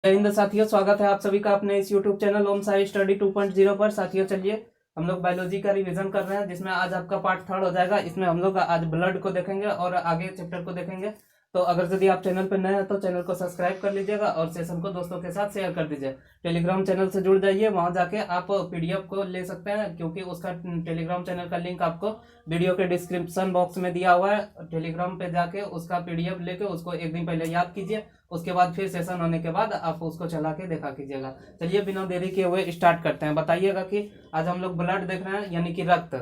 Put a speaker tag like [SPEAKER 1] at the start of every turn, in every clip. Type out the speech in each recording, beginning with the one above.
[SPEAKER 1] जय हिंद साथियों, स्वागत है आप सभी का अपने इस YouTube चैनल ओम साई स्टडी 2.0 पर। साथियों चलिए हम लोग बायोलॉजी का रिवीजन कर रहे हैं, जिसमें आज आपका पार्ट 3 हो जाएगा। इसमें हम लोग आज ब्लड को देखेंगे और आगे चैप्टर को देखेंगे। तो अगर यदि आप चैनल पर नए हैं तो चैनल को सब्सक्राइब कर लीजिएगा और सेशन को दोस्तों के साथ शेयर कर दीजिए। टेलीग्राम चैनल से जुड़ जाइए, वहां जाके आप PDF को ले सकते हैं, क्योंकि उसका टेलीग्राम चैनल का लिंक आपको वीडियो के डिस्क्रिप्शन बॉक्स में दिया हुआ है। टेलीग्राम पे जाके उसका PDF लेके उसको एक दिन पहले याद कीजिए, उसके बाद फिर सेशन होने के बाद आप उसको चला के देखा कीजिएगा। चलिए बिना देरी किए हुए स्टार्ट करते हैं। बताइएगा कि आज हम लोग ब्लड देख रहे हैं, यानी कि रक्त।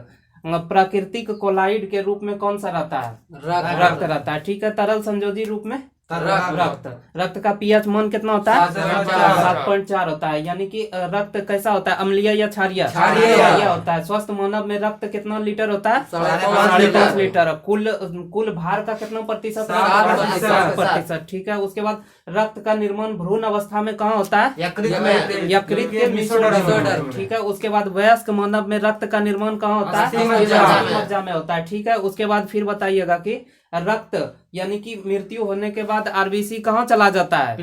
[SPEAKER 1] प्राकृतिक कोलाइड के रूप में कौन सा रहता है? रक्त रहता है। ठीक है। तरल संयोजी रूप में रक्त का पीएच मान कितना होता है? 7.4 होता है। यानी कि रक्त कैसा होता है, अम्लीय या क्षारीय? क्षारीय होता है। स्वस्थ मानव में रक्त कितना लीटर होता है? 5.5 लीटर। कुल भार का कितना प्रतिशत? 7%। ठीक है। उसके बाद रक्त का निर्माण भ्रूण अवस्था में कहाँ होता है? यकृत के मेसोडर्म। ठीक है। उसके बाद वयस्क मानव में रक्त का निर्माण कहाँ होता है? मज्जा में होता है। ठीक है। उसके बाद फिर बताइएगा कि रक्त यानी कि मृत्यु होने के बाद RBC कहाँ चला जाता है?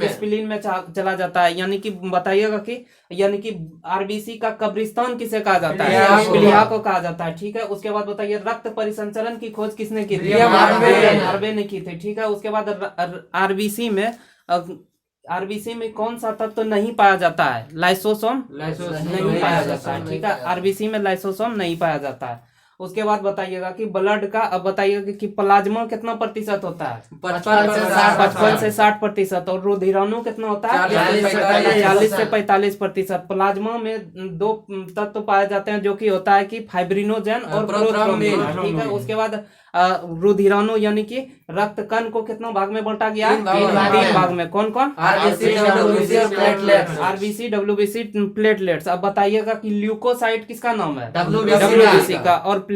[SPEAKER 1] स्प्लीन में चला जाता है। यानी कि बताइएगा कि यानी कि RBC का कब्रिस्तान किसे कहा जाता है? प्लीहा को कहा जाता है। ठीक है। उसके बाद बताइए रक्त परिसंचरण की खोज किसने की थी? हार्वे ने की थी। ठीक है। उसके बाद RBC में कौन सा तत्व नहीं पाया जाता है? लाइसोसोम नहीं पाया जाता है। ठीक है। RBC में लाइसोसोम नहीं पाया जाता है। उसके बाद बताइएगा कि ब्लड का, अब बताइएगा कि प्लाज्मा कितना प्रतिशत होता है? 55 से 60%। और रुधिराणु कितना होता है? 40 से 45%। प्लाज्मा में दो तत्व पाए जाते हैं, जो कि होता है कि फाइब्रिनोजेन और प्रोथ्रोम्बिन। ठीक है। उसके बाद रुधिराणु यानी कि रक्त कण को कितना भाग में बांटा गया? 3 भाग में। कौन कौन? RBC, WBC, platelets. अब बताइएगा कि ल्यूकोसाइट किसका नाम है? WBC का। और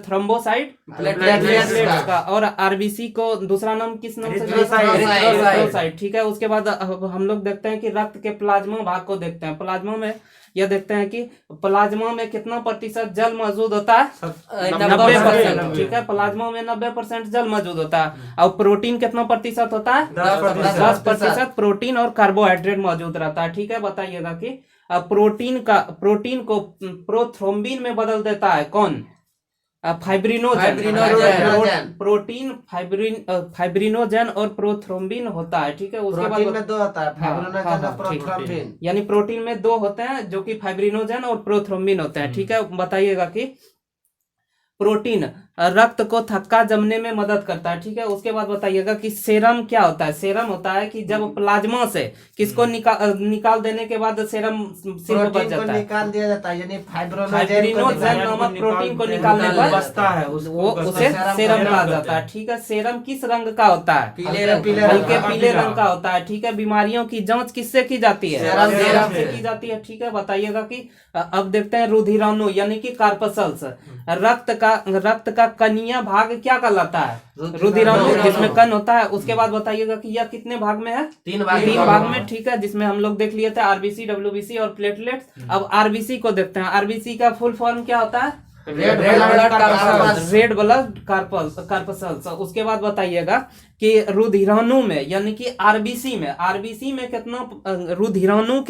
[SPEAKER 1] थ्रोम्बोसाइट प्लेटलेट्स का। और RBC को दूसरा नाम किस नाम से? एरिथ्रोसाइट। ठीक है। उसके बाद हम लोग देखते हैं कि रक्त के प्लाज्मा भाग को देखते हैं। प्लाज्मा में यह देखते हैं कि प्लाज्मा में कितना प्रतिशत जल मौजूद होता है? 90%। ठीक है। प्लाज्मा में 90% जल मौजूद होता है। और प्रोटीन कितना प्रतिशत होता है? 10% प्रोटीन और कार्बोहाइड्रेट मौजूद रहता है। ठीक है। बताइएगा कि प्रोटीन को प्रोथ्रोम्बिन में बदल देता है कौन? फाइब्रिनोजेन। प्रोटीन फाइब्रिनोजेन और प्रोथ्रोम्बिन होता है। ठीक है। उसके बाद
[SPEAKER 2] में 2 होता है, फाइब्रिनोजेन और प्रोथ्रोम्बिन।
[SPEAKER 1] यानी प्रोटीन में 2 होते हैं, जो कि फाइब्रिनोजेन और प्रोथ्रोम्बिन होते हैं। ठीक है। बताइएगा कि प्रोटीन रक्त को थक्का जमने में मदद करता है। ठीक है। उसके बाद बताइएगा कि सेरम क्या होता है? सेरम होता है कि जब प्लाज्मा से किसको निकाल देने के बाद सेरम सिर्फ बच जाता है,
[SPEAKER 2] निकाल दिया जाता है। यानी
[SPEAKER 1] फाइब्रिनोजेन नामक प्रोटीन को निकालने पर बचता है, वो उसे सेरम कहा जाता है। ठीक है। सेरम किस रंग का होता है? हल्के पीले रंग का होता है। ठीक है। बीमारियों की जांच किससे की जाती है? सेरम से की जाती है। ठीक है। बताइएगा कि अब देखते हैं रुधिराणु यानी कि कार्पसल्स। रक्त का कणीय भाग क्या कहलाता है? रुधिराणु, जिसमें कण होता है। उसके बाद बताइएगा कि यह कितने भाग में है? 3 भाग में। ठीक है। जिसमें हम लोग देख लिए थे RBC, WBC और प्लेटलेट्स। अब RBC को देखते हैं। RBC का फुल फॉर्म क्या होता है? Red blood corpuscles. उसके बाद बताइएगा कि रुधिराणु में यानी कि RBC में कितना रुधिराणु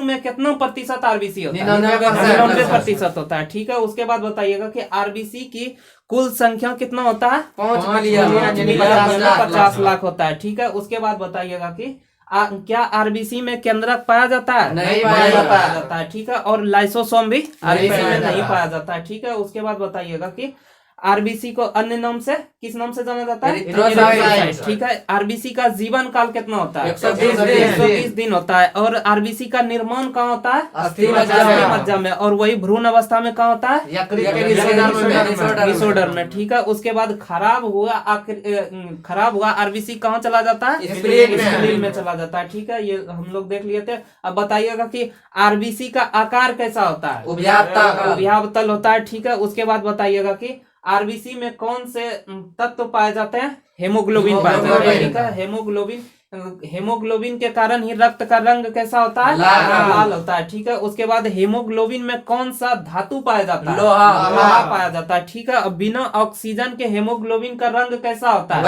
[SPEAKER 1] में कितना प्रतिशत RBC होता है? 99% होता है। ठीक है। उसके बाद बताइएगा कि RBC की कुल संख्या कितना होता है? 5 मिलियन 50 लाख होता है। ठीक है। उसके बाद बताइएगा कि क्या RBC में केंद्रक पाया जाता है? नहीं पाया जाता है। ठीक है। और लाइसोसोम भी RBC में नहीं पाया जाता है। ठीक है। उसके बाद बताइएगा कि RBC को अन्य नाम से किस नाम से जाना जाता है? एरिथ्रोसाइट। ठीक है। RBC का जीवन काल कितना होता है? 120 दिन होता है। और RBC का निर्माण कहाँ होता है? अस्थि मज्जा में। और वही भ्रूण अवस्था में कहाँ होता है? मेसोडर्म में। ठीक है। उसके बाद खराब हुआ RBC कहाँ चला जाता है? स्प्लीन में चला जाता है। ठीक है। ये हम लोग देख लिए थे। अब बताइएगा कि RBC का आकार कैसा होता है? उभयावतल होता है। ठीक है। उसके बाद बताइएगा कि RBC में कौन से तत्व पाए जाते हैं? हेमोग्लोबिन पाए जाते हैं। ठीक है। हेमोग्लोबिन के कारण ही रक्त का रंग कैसा होता है, लाल होता है। ठीक है, उसके बाद हेमोग्लोबिन में कौन सा धातु पाया जाता है, लोहा पाया जाता है। ठीक है, बिना ऑक्सीजन के हेमोग्लोबिन का रंग कैसा होता है,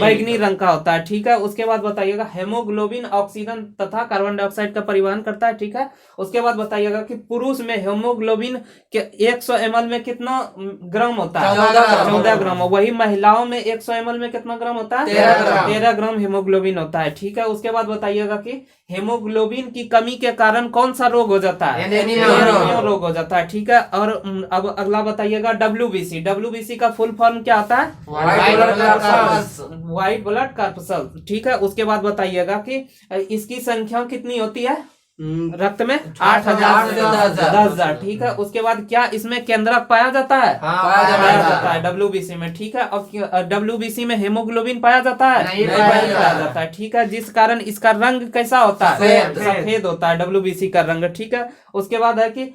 [SPEAKER 1] बैगनी रंग का होता है। ठीक है, उसके बाद बताइएगा हेमोग्लोबिन ऑक्सीजन तथा कार्बन डाइऑक्साइड का परिवहन करता है। ठीक है, उसके बाद बताइएगा कि पुरुष में हेमोग्लोबिन के 100 ml में कितना ग्राम होता है, 14 ग्राम। वही महिलाओं में 100 ml में कितना ग्राम होता है, 13 ग्राम हेमोग्लोबिन होता है। ठीक है, उसके बाद बताइएगा कि हेमोग्लोबिन की कमी के कारण कौन सा रोग हो जाता है, एनीमिया रोग हो जाता है। ठीक है, और अब अगला बताइएगा WBC। WBC का फुल फॉर्म क्या होता है, व्हाइट ब्लड कॉर्पसल। ठीक है, उसके बाद बताइएगा कि इसकी संख्या कितनी होती है रक्त में, 8,000 से 10,000। ठीक है, उसके बाद क्या इसमें केंद्रक पाया जाता है, पाया जाता है WBC में। ठीक है, अब WBC में हेमोग्लोबिन पाया जाता है, नहीं पाया जाता है। ठीक है, जिस कारण इसका रंग कैसा होता है, सफेद होता है WBC का रंग। ठीक है, उसके बाद है कि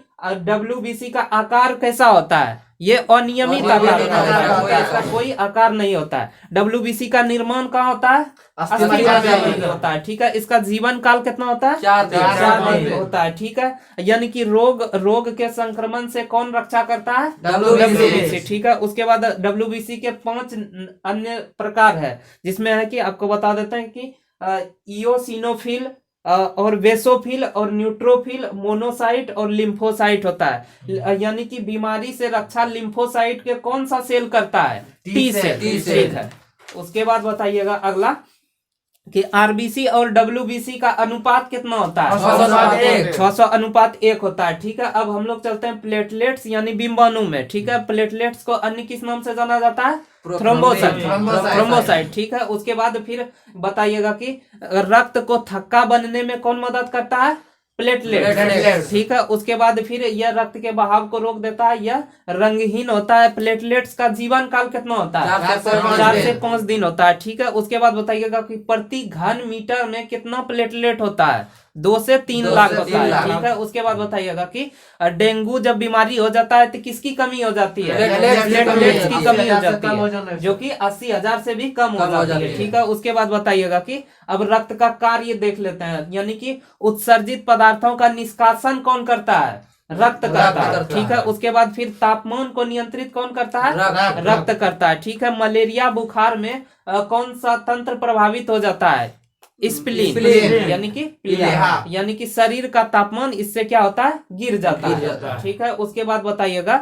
[SPEAKER 1] WBC का आकार कैसा होता है, ये अनियमित आकार का होता है, इसका कोई आकार नहीं होता है। WBC का निर्माण कहाँ होता है, अस्थि में होता है। ठीक है, इसका जीवन काल कितना होता है, 4 दिन होता है। ठीक है, यानी कि रोग के संक्रमण से कौन रक्षा करता है, WBC। ठीक है, उसके बाद WBC के 5 अन्य प्रकार है, जिसमें है कि आपको बता देते हैं कि इओसिनोफिल और बेसोफिल और न्यूट्रोफिल, मोनोसाइट और लिम्फोसाइट होता है। यानी कि बीमारी से रक्षा लिम्फोसाइट के कौन सा सेल करता है, टी सेल। ठीक है, उसके बाद बताइएगा अगला कि आरबीसी और डब्ल्यूबीसी का अनुपात कितना होता है, 600 अनुपात 1 होता है। ठीक है, अब हम लोग चलते हैं प्लेटलेट्स यानी बिंबाणु में। ठीक है, प्लेटलेट्स को अन्य किस नाम से जाना जाता है, थ्रोम्बोसाइट। ठीक है, उसके बाद फिर बताइएगा कि रक्त को थक्का बनने में कौन मदद करता है, प्लेटलेट। ठीक है, उसके बाद फिर यह रक्त के बहाव को रोक देता है, यह रंगहीन होता है। प्लेटलेट्स का जीवन काल कितना होता है, 4 से 5 दिन होता है। ठीक है, उसके बाद बताइएगा कि प्रति घन मीटर में कितना प्लेटलेट होता है, 2 से 3 लाख होता है। ठीक है, उसके बाद बताइएगा कि डेंगू जब बीमारी हो जाता है तो किसकी कमी हो जाती है, प्लेटलेट्स की कमी हो जाती है, जो कि 80,000 से भी कम हो जाती है। ठीक है, उसके बाद बताइएगा कि अब रक्त का कार्य देख लेते हैं, यानी कि उत्सर्जित पदार्थों का निष्कासन कौन करता है, रक्त करता है। ठीक है, उसके बाद फिर तापमान को नियंत्रित कौन करता है, रक्त करता है। ठीक है, मलेरिया बुखार में कौन सा तंत्र प्रभावित हो जाता है, स्प्लीन यानी कि प्लीहा, यानी कि शरीर का तापमान इससे क्या होता है, गिर जाता है। ठीक है, उसके बाद बताइएगा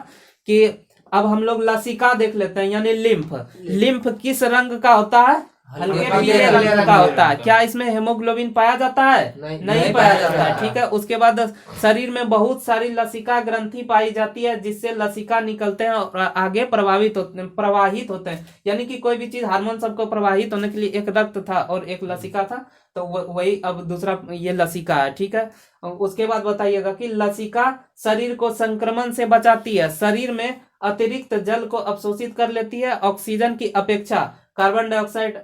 [SPEAKER 1] कि अब हम लोग लसिका देख लेते हैं, यानी लिम्फ किस रंग का होता है, हल्के पीले रंग का होता है। क्या इसमें हेमोग्लोबिन पाया जाता है, नहीं पाया जाता है। ठीक है, उसके बाद शरीर में बहुत सारी लसिका ग्रंथि पाई जाती है, जिससे लसिका निकलते हैं और आगे प्रवाहित होते हैं। यानी कि कोई भी चीज हार्मोन सबको प्रवाहित होने के लिए एक रक्त था और एक लसिका था, तो वही अब दूसरा ये लसिका है। ठीक है, उसके बाद बताइएगा कि लसिका शरीर को संक्रमण से बचाती है, शरीर में अतिरिक्त जल को अवशोषित कर लेती है, ऑक्सीजन की अपेक्षा कार्बन डाइऑक्साइड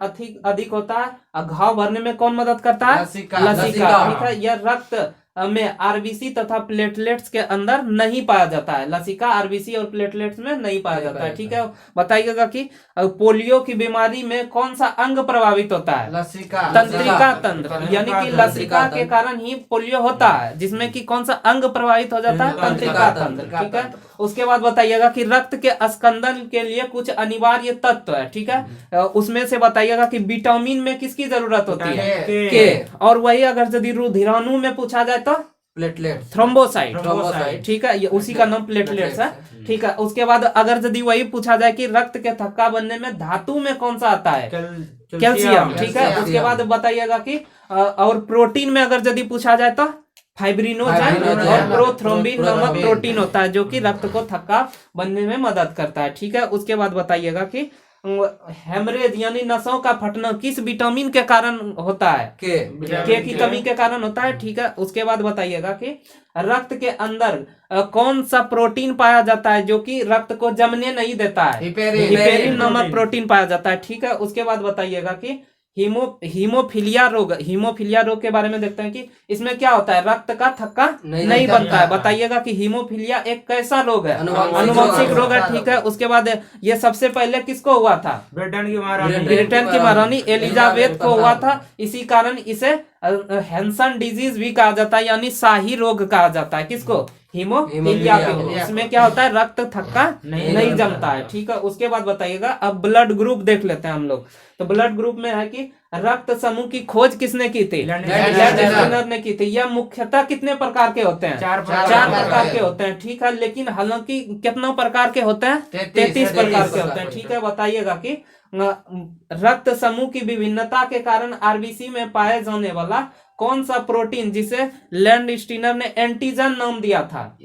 [SPEAKER 1] अधिक होता है, घाव भरने में कौन मदद करता है, लसिका। ठीक है, यह रक्त में आरबीसी तथा प्लेटलेट्स के अंदर नहीं पाया जाता है, लसिका आरबीसी और प्लेटलेट्स में नहीं पाया जाता है। ठीक है, बताइएगा कि पोलियो की बीमारी में कौन सा अंग प्रभावित होता है, तंत्रिका तंत्र, यानी कि लसिका के कारण ही पोलियो होता है, जिसमें कि कौन सा अंग प्रभावित हो जाता है, तंत्रिका तंत्र। ठीक है, उसके बाद बताइएगा कि रक्त के स्कंदन के लिए कुछ अनिवार्य तत्व है। ठीक है, उसमें से बताइएगा कि विटामिन में किसकी जरूरत होती है, के, और वही अगर यदि रुधिराणु में पूछा जाए तो प्लेटलेट, थ्रोम्बोसाइट। ठीक है, ये उसी का नाम प्लेटलेट्स है। ठीक है, उसके बाद अगर यदि वही पूछा जाए कि रक्त के थक्का बनने में धातु में कौन सा आता है, कैल्शियम। ठीक है, उसके बाद बताइएगा कि और प्रोटीन में अगर यदि पूछा जाए तो फाइब्रिनोजन और प्रोथ्रोम्बिन नामक प्रोटीन होता है, जो कि रक्त को थक्का बनने में मदद करता है। ठीक है, उसके बाद बताइएगा कि हेमरेज यानी नसों का फटना किस विटामिन के कारण होता है, के की कमी के कारण होता है। ठीक है, उसके बाद बताइएगा कि रक्त के अंदर कौन सा प्रोटीन पाया जाता है जो कि रक्त को जमने नहीं देता है, हिपेरिन नामक प्रोटीन पाया जाता है। ठीक है, उसके बाद बताइएगा कि हीमोफीलिया रोग के बारे में देखते हैं कि इसमें क्या होता है, रक्त का थक्का नहीं बनता है। बताइएगा कि हीमोफीलिया एक कैसा रोग है, अनुवांशिक रोग है। ठीक है, उसके बाद ये सबसे पहले किसको हुआ था, ब्रिटेन की महारानी एलिजाबेथ को हुआ था। इसी कारण इसे हैंसन डिजीज भी कहा जाता है, यानी शाही रोग कहा जाता है। किसको, हीमोफीलिया को। इसमें क्या होता है, रक्त थक्का नहीं जमता है। ठीक है, उसके बाद बताइएगा, अब ब्लड ग्रुप देख लेते हैं हम लोग। तो ब्लड ग्रुप में है कि रक्त समूह की खोज किसने की थी, लैंड ने की थी। यह मुख्यतः कितने प्रकार के होते हैं, चार प्रकार के होते हैं। ठीक है, लेकिन हालांकि कितने प्रकार के होते हैं, 33 प्रकार के होते हैं। ठीक है, बताइएगा कि रक्त समूह की विभिन्नता के कारण आरबीसी में पाए जाने वाला कौन सा प्रोटीन, जिसे लैंड स्टीनर ने एंटीजन नाम दिया था,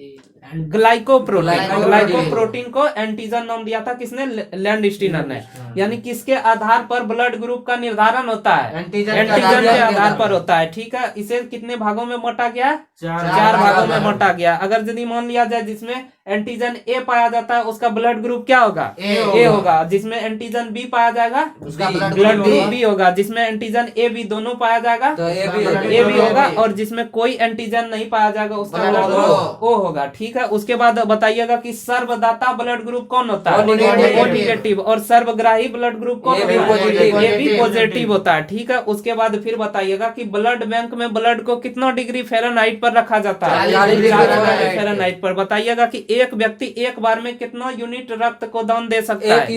[SPEAKER 1] ग्लाइकोप्रोटीन को एंटीजन नाम दिया था किसने, लैंड स्टीनर ने। यानी किसके आधार पर ब्लड ग्रुप का निर्धारण होता है, एंटीजन के आधार पर होता है। ठीक है, इसे कितने भागों में बांटा गया, चार भागों में बांटा गया। अगर यदि मान लिया जाए जिसमें एंटीजन ए पाया जाता है उसका ब्लड ग्रुप क्या होगा, ए होगा। जिसमें एंटीजन बी पाया जाएगा उसका ब्लड ग्रुप बी होगा। जिसमें एंटीजन ए बी दोनों पाया जाएगा तो ए बी होगा। और जिसमें कोई एंटीजन नहीं पाया जाएगा उसका ब्लड ग्रुप ओ होगा। ठीक है, उसके बाद बताइएगा कि सर्वदाता ब्लड ग्रुप कौन होता है, ओ नेगेटिव। और सर्वग्राही ब्लड ग्रुप कौन होता है, ए बी पॉजिटिव होता है। ठीक है, उसके बाद फिर बताइएगा कि ब्लड बैंक में ब्लड को कितना डिग्री फ़ारेनहाइट पर रखा जाता है, 40 डिग्री फ़ारेनहाइट पर। बताइएगा कि एक व्यक्ति एक बार में कितना यूनिट रक्त को दान दे सकता है, एक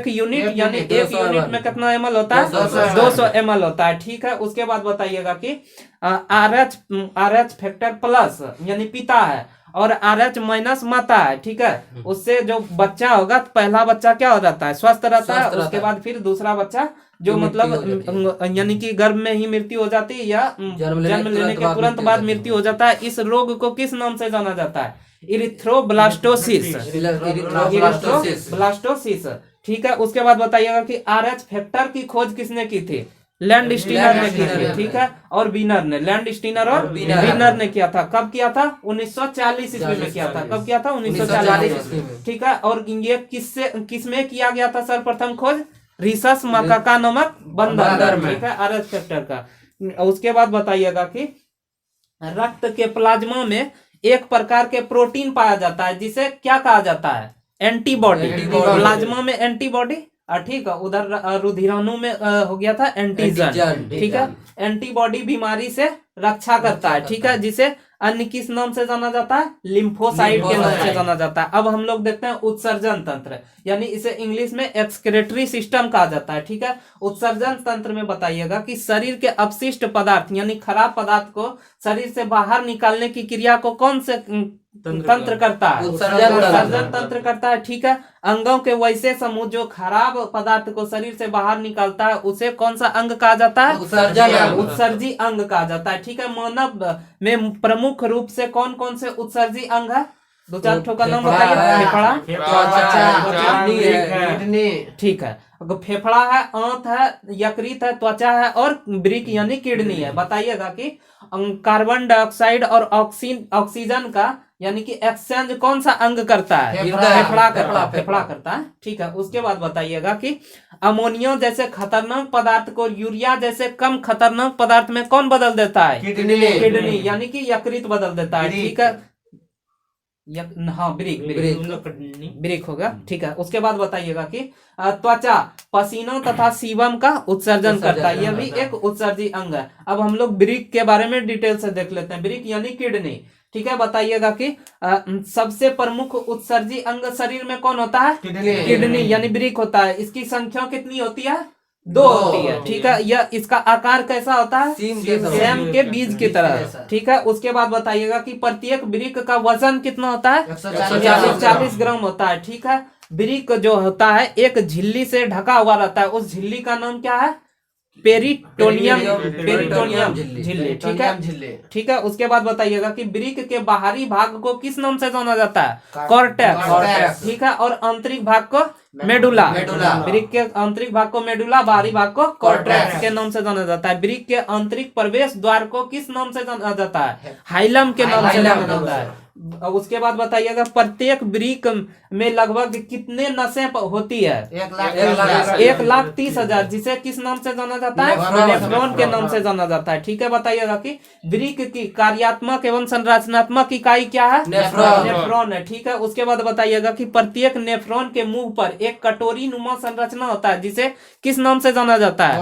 [SPEAKER 1] यूनिट, यानी एक यूनिट में कितना ml होता है, 200 ml होता है। ठीक है, उसके बाद बताइएगा कि RH फैक्टर प्लस यानी पिता है और RH माइनस माता है। ठीक है, उससे जो बच्चा होगा, पहला बच्चा क्या हो जाता है, स्वस्थ रहता है। उसके बाद फिर दूसरा बच्चा जो मतलब यानी कि गर्भ में ही मृत्यु हो जाती है या जन्म लेने के तुरंत बाद मृत्यु हो जाता है। इस रोग को किस नाम से जाना जाता है, इरिथ्रोब्लास्टोसिस। ठीक है, उसके बाद बताइएगा कि RH फैक्टर की खोज किसने की थी, लैंड स्टीनर ने की थी। ठीक है, और बीनर ने, लैंड स्टीनर और बीनर ने किया था। कब किया था, 1940 ईस्वी में किया था। कब किया था, 1940। ठीक है, और ये किसमें किया गया था सर्वप्रथम खोज, रिसस मकाका नामक बंदर में। ठीक है, RH फैक्टर का। उसके बाद बताइएगा कि रक्त के प्लाज्मा में एक प्रकार के प्रोटीन पाया जाता है जिसे क्या कहा जाता है, एंटीबॉडी। प्लाज्मा में एंटीबॉडी, ठीक है, उधर रुधिराणु में हो गया था एंटीजन। ठीक है, एंटीबॉडी बीमारी से रक्षा करता है। ठीक है, जिसे अन्य किस नाम से जाना जाता है, लिम्फोसाइट के नाम से जाना जाता है। अब हम लोग देखते हैं उत्सर्जन तंत्र, यानी इसे इंग्लिश में एक्सक्रेटरी सिस्टम कहा जाता है। ठीक है, उत्सर्जन तंत्र में बताइएगा कि शरीर के अपशिष्ट पदार्थ यानी खराब पदार्थ को शरीर से बाहर निकालने की क्रिया को कौन से तंत्र करता है, उत्सर्जन तंत्र करता है। ठीक है, अंगों के वैसे समूह जो खराब पदार्थ को शरीर से बाहर निकालता है उसे कौन सा अंग कहा जाता है, उत्सर्जी अंग कहा जाता है। ठीक है, मानव में प्रमुख रूप से कौन कौन से उत्सर्जी अंग है, दो चार ठो का नाम बताइए। ठीक है, फेफड़ा है, आंत है, यकृत है, त्वचा है और वृक्क यानी किडनी है। बताइएगा कि कार्बन डाइऑक्साइड और ऑक्सीजन का यानी कि एक्सचेंज कौन सा अंग करता है, फेफड़ा करता है। ठीक है, उसके बाद बताइएगा कि अमोनिया जैसे खतरनाक पदार्थ को यूरिया जैसे कम खतरनाक पदार्थ में कौन बदल देता है, किडनी यानी कि यकृत बदल देता है। ठीक है, हाँ ब्रिक होगा। ठीक है, उसके बाद बताइएगा कि त्वचा पसीना तथा सीबम का उत्सर्जन करता है, यह भी एक उत्सर्जी अंग है। अब हम लोग ब्रिक के बारे में डिटेल से देख लेते हैं। ब्रिक यानी किडनी। ठीक है, बताइएगा कि सबसे प्रमुख उत्सर्जी अंग शरीर में कौन होता है, किडनी यानी ब्रिक होता है। इसकी संख्या कितनी होती है, 2 होती है। ठीक है, यह इसका आकार कैसा होता है, सेम के बीज की तरह। ठीक है, उसके बाद बताइएगा कि प्रत्येक ब्रिक का वजन कितना होता है, 40 ग्राम होता है। ठीक है, ब्रिक जो होता है एक झिल्ली से ढका हुआ रहता है, उस झिल्ली का नाम क्या है, पेरिटोनियम झिल्ली। ठीक है, ठीक है, उसके बाद बताइएगा कि ब्रिक के बाहरी भाग को किस नाम से जाना जाता है, कॉर्टेक्स। ठीक है, और आंतरिक भाग को मेडुला।
[SPEAKER 2] मेडुला।
[SPEAKER 1] वृक्क के आंतरिक भाग को मेडुला, बाहरी भाग को कॉर्टेक्स के नाम से जाना जाता है। वृक्क के आंतरिक प्रवेश द्वार को किस नाम से जाना जाता है? हाइलम के नाम से जाना जाता है। अब उसके बाद बताइएगा प्रत्येक वृक्क में लगभग कितने नसें होती है? 1,30,000, जिसे किस नाम से जाना जाता है? नेफ्रॉन के नाम से जाना जाता है। ठीक है, बताइएगा कि वृक्क की कार्यात्मक एवं संरचनात्मक इकाई क्या है? नेफ्रॉन है। ठीक है, उसके बाद बताइएगा कि प्रत्येक नेफ्रॉन के मुंह पर एक कटोरी नुमा संरचना होता है, जिसे किस नाम से जाना जाता है?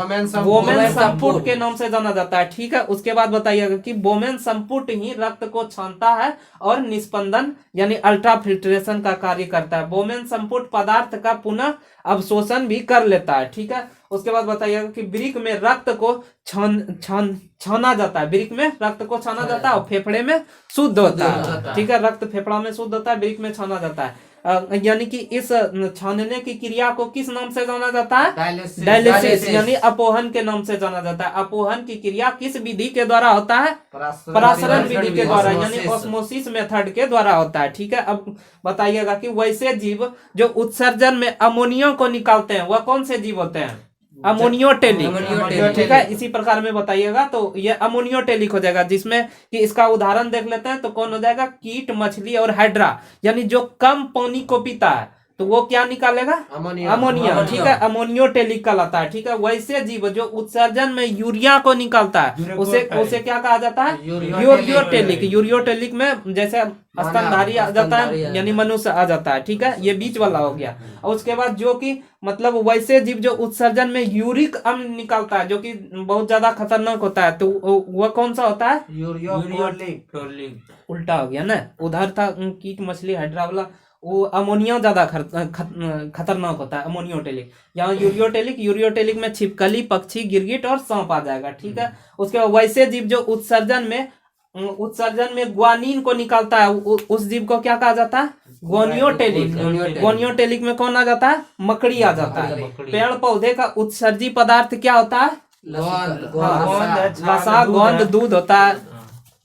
[SPEAKER 1] बोमेन संपुट के नाम से जाना जाता है। ठीक है, उसके बाद बताइएगा कि बोमेन संपुट ही रक्त को छानता है और निस्पंदन यानी अल्ट्रा फिल्ट्रेशन का कार्य करता है। बोमेन संपुट पदार्थ का पुनः अवशोषण भी कर लेता है। ठीक है, उसके बाद बताइएगा कि वृक्क में रक्त को छाना जाता है। वृक्क में रक्त को छाना जाता है और फेफड़े में शुद्ध होता है। ठीक है, रक्त फेफड़ा में शुद्ध होता है, वृक्क में छाना जाता है। यानी कि इस छानने की क्रिया को किस नाम से जाना जाता है? डायलिसिस यानी अपोहन के नाम से जाना जाता है। अपोहन की क्रिया किस विधि के द्वारा होता है? परासरण विधि के द्वारा यानी ऑस्मोसिस मेथड के द्वारा होता है। ठीक है, अब बताइएगा कि वैसे जीव जो उत्सर्जन में अमोनिया को निकालते हैं वह कौन से जीव होते हैं? अमोनियोटेलिक। ठीक है, इसी प्रकार में बताइएगा तो ये अमोनियोटेलिक हो जाएगा, जिसमें कि इसका उदाहरण देख लेते हैं तो कौन हो जाएगा? कीट, मछली और हाइड्रा। यानी जो कम पानी को पीता है तो वो क्या निकालेगा? अमोनिया। ठीक है, अमोनियोटेलिक कहलाता है। ठीक है, वैसे जीव जो उत्सर्जन में यूरिया को निकालता है उसे क्या कहा जाता है? यूरियोटेलिक। यूरियोटेलिक में जैसे स्तनधारी आ जाता है यानी मनुष्य आ जाता है। ठीक है, ये बीच वाला हो गया। और उसके बाद जो कि मतलब वैसे जीव जो उत्सर्जन में यूरिक अम्ल निकालता है जो कि बहुत ज्यादा खतरनाक होता है, तो वह कौन सा होता है? उल्टा हो गया ना, उधर था कीट, मछली, हाइड्रा वाला, वो अमोनिया ज्यादा खतरनाक होता है, अमोनियोटेलिक। यहाँ यूरियोटेलिक में छिपकली, पक्षी, गिरगिट और सांप आ जाएगा। ठीक है, उसके बाद वैसे जीव जो उत्सर्जन में ग्वानिन को निकालता है उस जीव को क्या कहा जाता है? गोनियोटेलिक। गोनियोटेलिक में कौन आ जाता है? मकड़ी आ जाता है। पेड़ पौधे का उत्सर्जी पदार्थ क्या होता है? वसा, गोंद, दूध होता है।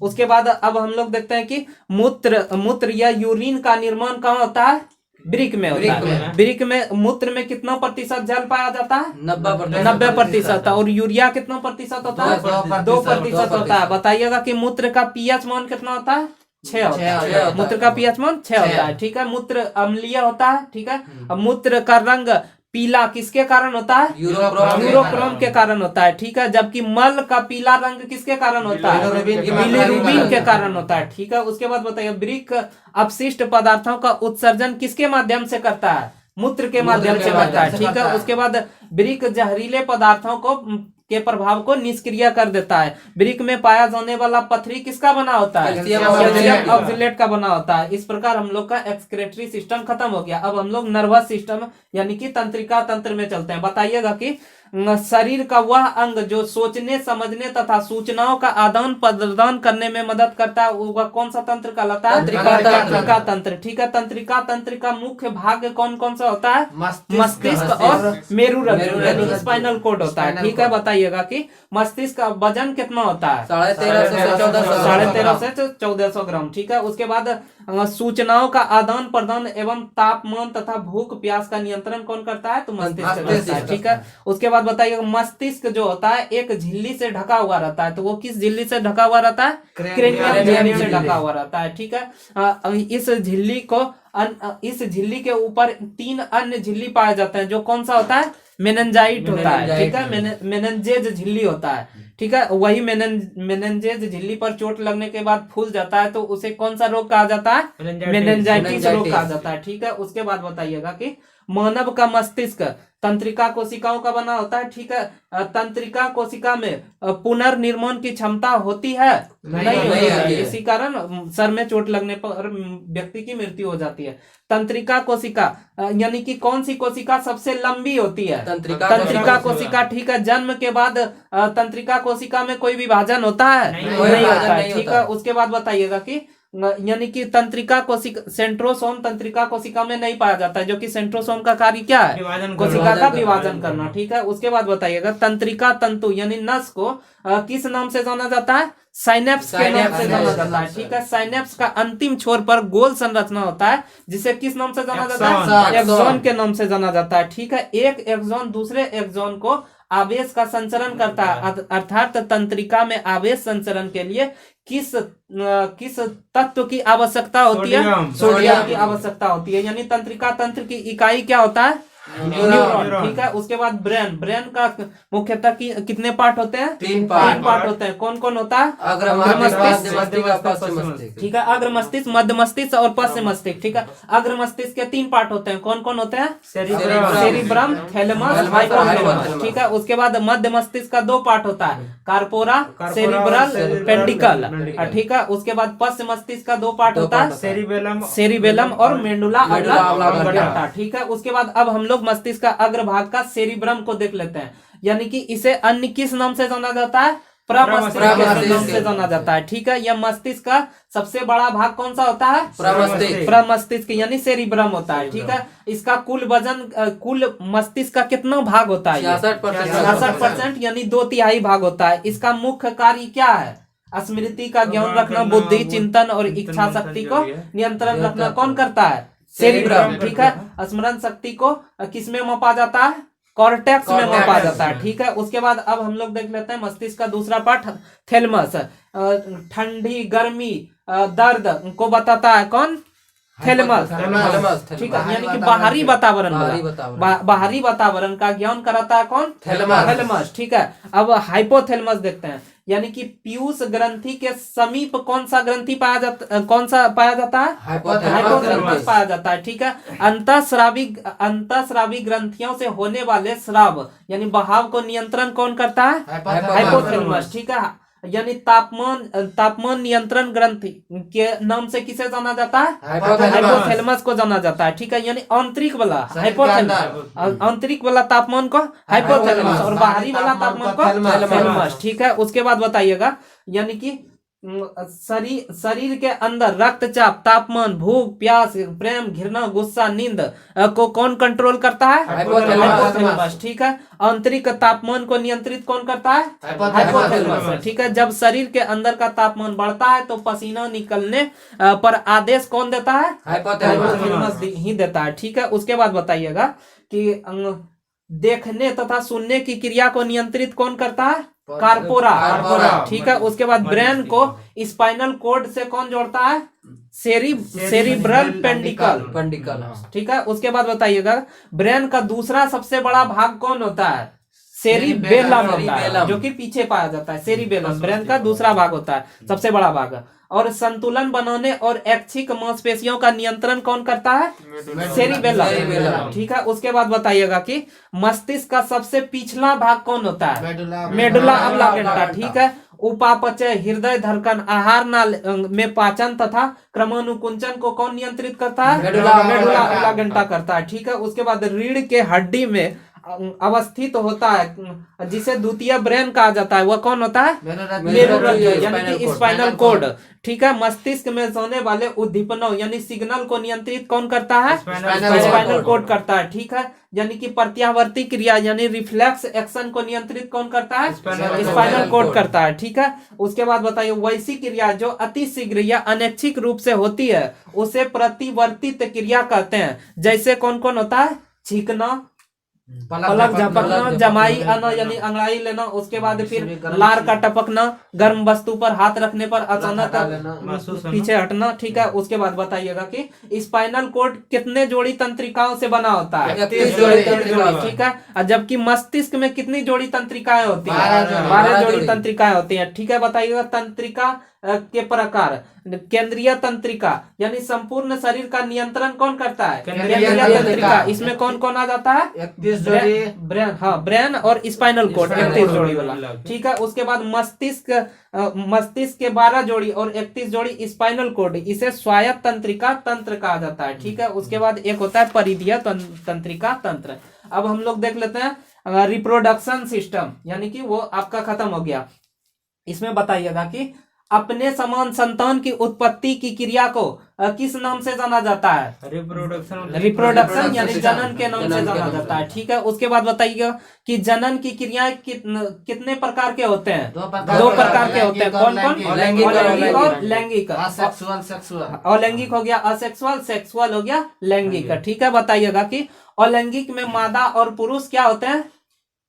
[SPEAKER 1] उसके बाद अब हम लोग देखते हैं कि मूत्र या यूरिन का निर्माण कहाँ होता है? वृक्क में होता है। वृक्क में मूत्र में कितना प्रतिशत जल पाया जाता है? 90%। और यूरिया कितना प्रतिशत होता है? 2% होता है। बताइएगा कि मूत्र का पीएच मान कितना होता है? 6 होता है। मूत्र का पीएच मान 6 होता है। ठीक है, मूत्र अम्लीय होता है। ठीक है, अब मूत्र का रंग पीला किसके कारण होता है? यूरोक्रोम के कारण होता है। ठीक है, जबकि मल का पीला रंग किसके कारण होता है? बिलिरुबिन के कारण होता है। ठीक है, उसके बाद बताइए वृक्क अपशिष्ट पदार्थों का उत्सर्जन किसके माध्यम से करता है? मूत्र के माध्यम से करता है। ठीक है, उसके बाद वृक्क जहरीले पदार्थों के प्रभाव को निष्क्रिय कर देता है। वृक्क में पाया जाने वाला पथरी किसका बना होता है? कैल्शियम ऑक्सलेट का बना होता है। इस प्रकार हम लोग का एक्सक्रेटरी सिस्टम खत्म हो गया। अब हम लोग नर्वस सिस्टम यानी कि तंत्रिका तंत्र में चलते हैं। बताइएगा कि शरीर का वह अंग जो सोचने, समझने तथा सूचनाओं का आदान प्रदान करने में मदद करता है वह कौन सा तंत्र कहलाता है? तंत्रिका तंत्र। ठीक है, तंत्रिका तंत्र का मुख्य भाग कौन कौन सा होता है? मस्तिष्क और मेरुरज्जु यानी स्पाइनल कॉर्ड होता है। ठीक है, बताइएगा कि मस्तिष्क का वजन कितना होता है? 13.5 से 1400 ग्राम। ठीक है, उसके बाद सूचनाओं का आदान प्रदान एवं तापमान तथा भूख प्यास का नियंत्रण कौन करता है? तो मस्तिष्क करता है। ठीक है, उसके बाद बताइए मस्तिष्क जो होता है एक झिल्ली से ढका हुआ रहता है, तो वो किस झिल्ली से ढका हुआ रहता है? क्रेनियम झिल्ली से ढका हुआ रहता है। ठीक है, इस झिल्ली के ऊपर 3 अन्य झिल्ली पाए जाते हैं जो कौन सा होता है? मेनिंजाइट होता है। ठीक है, मेनिंजेज झिल्ली होता है। ठीक है, वही मेनिंजेज झिल्ली पर चोट लगने के बाद फूल जाता है तो उसे कौन सा रोग कहा जाता है? मेनिंजाइटिस रोग कहा जाता है। ठीक है, उसके बाद बताइएगा कि मानव का मस्तिष्क तंत्रिका कोशिकाओं का बना होता है। ठीक है, तंत्रिका कोशिका में पुनर्निर्माण की क्षमता होती है? नहीं होती है। इसी कारण सर में चोट लगने पर व्यक्ति की मृत्यु हो जाती है। तंत्रिका कोशिका यानी कि कौन सी कोशिका सबसे लंबी होती है? तंत्रिका कोशिका। ठीक है, जन्म के बाद तंत्रिका कोशिका में कोई विभाजन होता है? नहीं होता है। ठीक है, उसके बाद बताइएगा कि यानी कि तंत्रिका कोशिका, सेंट्रोसोम तंत्रिका कोशिका में नहीं पाया जाता है, जो कि सेंट्रोसोम का कार्य क्या है, कोशिका का विभाजन करना। ठीक है, उसके बाद बताइएगा तंत्रिका तंतु यानी नस को किस नाम से जाना जाता है, साइनेप्स के नाम से जाना जाता है। ठीक है, साइनेप्स का अंतिम छोर पर गोल संरचना होता है, जिसे किस नाम से जाना जाता है, एक्सॉन के नाम से जाना जाता है। ठीक है, एक एक्सॉन दूसरे एक्सॉन को आवेश का संचरण करता है, अर्थात तंत्रिका में आवेश संचरण के लिए किस तत्व की आवश्यकता होती है, सोडियम की आवश्यकता होती है। यानी तंत्रिका तंत्र की इकाई क्या होता है, न्यूरॉन। ठीक है, उसके बाद ब्रेन का मुख्यतः कितने पार्ट होते हैं, 3 पार्ट होते हैं। कौन कौन होता है,
[SPEAKER 3] अग्र मस्तिष्क,
[SPEAKER 1] ठीक है, अग्र मस्तिष्क, मध्य मस्तिष्क और पश्च मस्तिष्क। ठीक है, अग्र मस्तिष्क के 3 पार्ट होते हैं। कौन कौन होते हैं, सेरिब्रम, थैलेमस, हाइपोथैलेमस। ठीक है, उसके बाद मध्य मस्तिष्क का 2 पार्ट होता है, कार्पोरा, सेरिब्रल, पेंडिकल। ठीक है, उसके बाद पश्च मस्तिष्क का 2 पार्ट होता है, सेरिबेलम और मेडुला ऑब्लांगेटा। ठीक है, उसके बाद अब हम लोग मस्तिष्क का अग्रभाग का सेरिब्रम को देख लेते हैं, यानी कि इसे अन्य किस नाम से जाना जाता है, प्रमस्तिष्क के नाम से जाना जाता है। ठीक है, यह मस्तिष्क का सबसे बड़ा भाग कौन सा होता है, प्रमस्तिष्क यानी सेरिब्रम होता है। ठीक है, इसका कुल वजन, कुल मस्तिष्क का कितना भाग होता है, 66% यानी 2/3 भाग होता है। इसका मुख्य कार्य क्या है, स्मृति का ज्ञान रखना, बुद्धि, चिंतन और इच्छा शक्ति को नियंत्रण रखना कौन करता है, सेरिब्रम। ठीक है, स्मरण शक्ति को किस में मापा जाता है, कॉर्टेक्स में मापा जाता है। ठीक है, उसके बाद अब हम लोग देख लेते हैं मस्तिष्क का दूसरा पार्ट, थैलेमस। ठंडी, गर्मी, दर्द को बताता है कौन, थैलेमस। ठीक है, यानी कि बाहरी वातावरण का ज्ञान कराता है कौन, थैलेमस। ठीक है, अब हाइपोथैलेमस देखते हैं, यानी कि पीयूष ग्रंथि के समीप कौन सा ग्रंथि पाया जाता है, हाइपोथैलेमस पाया जाता है। ठीक है, अंतःस्रावी ग्रंथियों से होने वाले स्राव यानी बहाव को नियंत्रण कौन करता है, हाइपोथैलेमस। ठीक है, यानी तापमान नियंत्रण ग्रंथि के नाम से किसे जाना जाता है, हाइपोथैलेमस को जाना जाता है। ठीक है, यानी आंतरिक वाला हाइपोथैलेमस, आंतरिक वाला तापमान को हाइपोथैलेमस और बाहरी वाला तापमान को थैलेमस। ठीक है, उसके बाद बताइएगा, यानी कि शरीर के अंदर रक्तचाप, तापमान, भूख, प्यास, प्रेम, घृणा, गुस्सा, नींद को कौन कंट्रोल करता है, हाइपोथैलेमस। ठीक है, आंतरिक तापमान को नियंत्रित कौन करता है, हाइपोथैलेमस। ठीक है, जब शरीर के अंदर का तापमान बढ़ता है तो पसीना निकलने पर आदेश कौन देता है, हाइपोथैलेमस ही देता है। ठीक है, उसके बाद बताइएगा कि देखने तथा सुनने की क्रिया को नियंत्रित कौन करता है, कार्पोरा। ठीक है, उसके बाद ब्रेन को स्पाइनल कॉर्ड से कौन जोड़ता है, सेरिब्रल पेंडिकल। ठीक है, उसके बाद बताइएगा ब्रेन का दूसरा सबसे बड़ा भाग कौन होता है, सेरिबेलम होता है, जो कि पीछे पाया जाता है। सेरिबेलम ब्रेन का दूसरा भाग होता है, सबसे बड़ा भाग। और संतुलन बनाने और ऐच्छिक मांसपेशियों का नियंत्रण कौन करता है, सेरिबेलम। ठीक है, उसके बाद बताइएगा कि मस्तिष्क का सबसे पिछला भाग कौन होता है, मेडुला ऑब्लांगेटा। ठीक है, उपापचय, हृदय धड़कन, आहार नाल में पाचन तथा क्रमानुकुंचन को कौन नियंत्रित करता है, मेडुला ऑब्लांगेटा करता है। ठीक है, उसके बाद रीढ़ के हड्डी में अवस्थित होता है, जिसे द्वितीय ब्रेन कहा जाता है, वह कौन होता है, मेरुरज्जु यानी कि स्पाइनल कॉर्ड। ठीक है, मस्तिष्क में होने वाले उद्दीपनों यानी सिग्नल को नियंत्रित कौन करता है, स्पाइनल कॉर्ड करता है। ठीक है, यानी कि प्रत्यावर्ती क्रिया यानी रिफ्लेक्स एक्शन को नियंत्रित कौन करता है, स्पाइनल कॉर्ड करता है। ठीक है, उसके बाद बताइए वैसी क्रिया जो अति शीघ्र या अनैच्छिक रूप से होती है उसे प्रतिवर्तित क्रिया कहते हैं। जैसे कौन कौन होता है, छींकना, पलक झपकना, जमाई आना यानी अंगड़ाई लेना, उसके बाद फिर लार का टपकना, गर्म वस्तु पर हाथ रखने पर अचानक पीछे हटना। ठीक है, उसके बाद बताइएगा कि स्पाइनल कॉर्ड कितने जोड़ी तंत्रिकाओं से बना होता है, 31 जोड़ी। ठीक है, जबकि मस्तिष्क में कितनी जोड़ी तंत्रिकाएं होती है, 12 जोड़ी तंत्रिकाएं होती है। ठीक है, बताइएगा तंत्रिका के प्रकार, केंद्रीय तंत्रिका यानी संपूर्ण शरीर का नियंत्रण कौन करता है, केंद्रीय तंत्रिका। इसमें कौन कौन आ जाता है,
[SPEAKER 2] 31 जोड़ी
[SPEAKER 1] ब्रेन और स्पाइनल कॉर्ड 31 जोड़ी वाला। ठीक है, उसके बाद मस्तिष्क के 12 जोड़ी और 31 जोड़ी स्पाइनल कॉर्ड, इसे स्वायत्त तंत्रिका तंत्र कहा जाता है। ठीक है, उसके बाद एक होता है परिधीय तंत्रिका तंत्र। अब हम लोग देख लेते हैं रिप्रोडक्शन सिस्टम, यानी कि वो आपका खत्म हो गया। इसमें बताइएगा कि अपने समान संतान की उत्पत्ति की क्रिया को किस नाम से जाना जाता है? रिप्रोडक्शन यानी जनन के नाम से जाना जाता है। ठीक है, उसके बाद बताइएगा कि जनन की क्रियाएं कितने प्रकार के होते हैं? दो प्रकार के होते हैं। कौन कौन? अलैंगिक और लैंगिक।
[SPEAKER 2] Asexual sexual.
[SPEAKER 1] अलैंगिक हो गया असेक्सुअल, सेक्सुअल हो गया लैंगिक। ठीक है, बताइएगा कि अलैंगिक में मादा और पुरुष क्या होते हैं?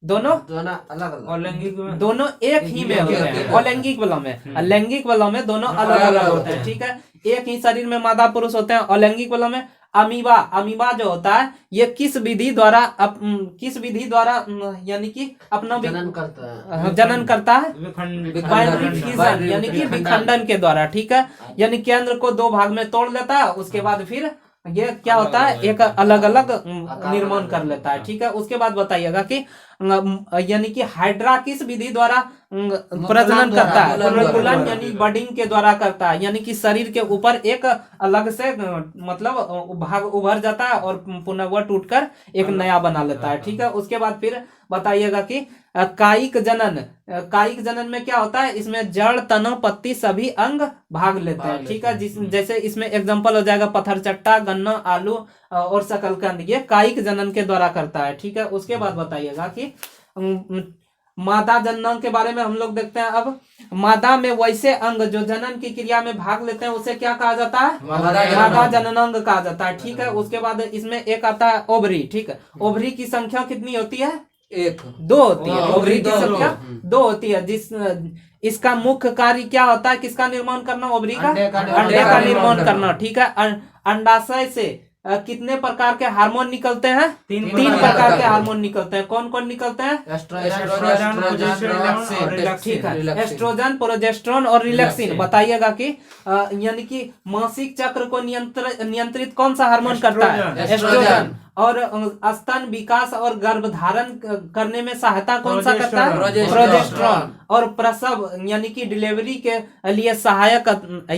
[SPEAKER 1] दोनों
[SPEAKER 2] अलग अलग।
[SPEAKER 1] अलैंगिक में दोनों एक ही में होते हैं। अलैंगिक वालों में, अलैंगिक वालों में दोनों अलग अलग होते हैं। ठीक है, एक ही शरीर में मादा पुरुष होते हैं। अलैंगिक वालों में अमीबा जो होता है ये किस विधि द्वारा यानी कि अपना
[SPEAKER 2] जनन करता है।
[SPEAKER 1] जनन करता है? बाइनरी फिजन यानी कि विखंडन के द्वारा। ठीक है, यानी केंद्र को दो भाग में तोड़ लेता है, उसके बाद फिर ये क्या होता है? एक अलग अलग निर्माण कर लेता है। ठीक है, उसके बाद बताइएगा कि यानी कि हाइड्रा किस विधि द्वारा प्रजनन करता है? मुकुलन यानी बडिंग के द्वारा करता है। यानी कि शरीर के ऊपर एक अलग से मतलब भाग उभर जाता है और पुनः वह टूटकर एक नया बना लेता है। ठीक है, उसके बाद फिर बताइएगा कि कायिक जनन में क्या होता है? इसमें जड़, तना, पत्ती सभी अंग भाग लेते हैं। ठीक है, जैसे इसमें एग्जांपल हो जाएगा पत्थर चट्टा, गन्ना, आलू और शकलकंद, ये कायिक जनन के द्वारा करता है। ठीक है, उसके बाद बताइएगा कि मादा जनन के बारे में हम लोग देखते हैं। अब मादा में वैसे अंग जो जनन की क्रिया में भाग लेते हैं उसे क्या कहा जाता है? मादा जननांग कहा जाता है। ठीक है, उसके बाद इसमें एक आता है ओवरी। ठीक है, ओवरी की संख्या कितनी होती है? दो होती है। ओवरी की संख्या दो होती है। इसका मुख्य कार्य क्या होता है? किसका निर्माण करना? ओवरी का अंडे का निर्माण करना। ठीक है, अंडाशय से कितने प्रकार के हार्मोन निकलते हैं? तीन प्रकार के हार्मोन निकलते हैं। कौन कौन निकलते हैं? ठीक है, एस्ट्रोजन, प्रोजेस्टेरोन और रिलैक्सिन। बताइएगा कि यानी कि मासिक चक्र को नियंत्रित कौन सा हार्मोन करता है? एस्ट्रोजन। और स्तन विकास और गर्भधारण करने में सहायता कौन सा करता है? प्रोजेस्टेरोन। और प्रसव यानी कि डिलीवरी के लिए सहायक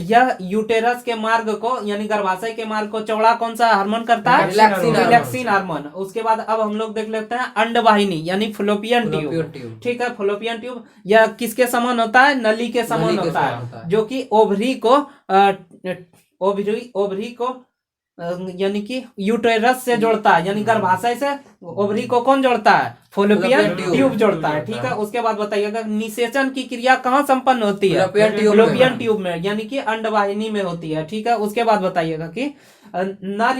[SPEAKER 1] यह यूटेरस के मार्ग को यानी गर्भाशय के मार्ग को चौड़ा कौन सा हार्मोन करता है? Relaxin hormone. उसके बाद अब हम लोग देख लेते हैं अंडवाहिनी यानी फ्लोपियन ट्यूब। ठीक है, फ्लोपियन ट्यूब यह किसके समान होता है? नली के समान होता है, जो कि ओवरी को यानी कि यूटेरस से जोड़ता है, यानी गर्भाशय से ओवरी को कौन जोड़ता है? फॉलोपियन ट्यूब जोड़ता है। ठीक है, उसके बाद बताइएगा निषेचन की क्रिया कहाँ संपन्न होती है? फॉलोपियन ट्यूब में यानी कि अंडवाहिनी में होती है। ठीक है, उसके बाद बताइएगा कि नर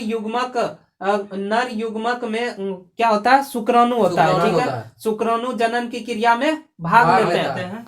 [SPEAKER 1] युग्मक में क्या होता है? शुक्राणु होता है। ठीक है, शुक्राणु जनन की क्रिया में भाग लेते हैं।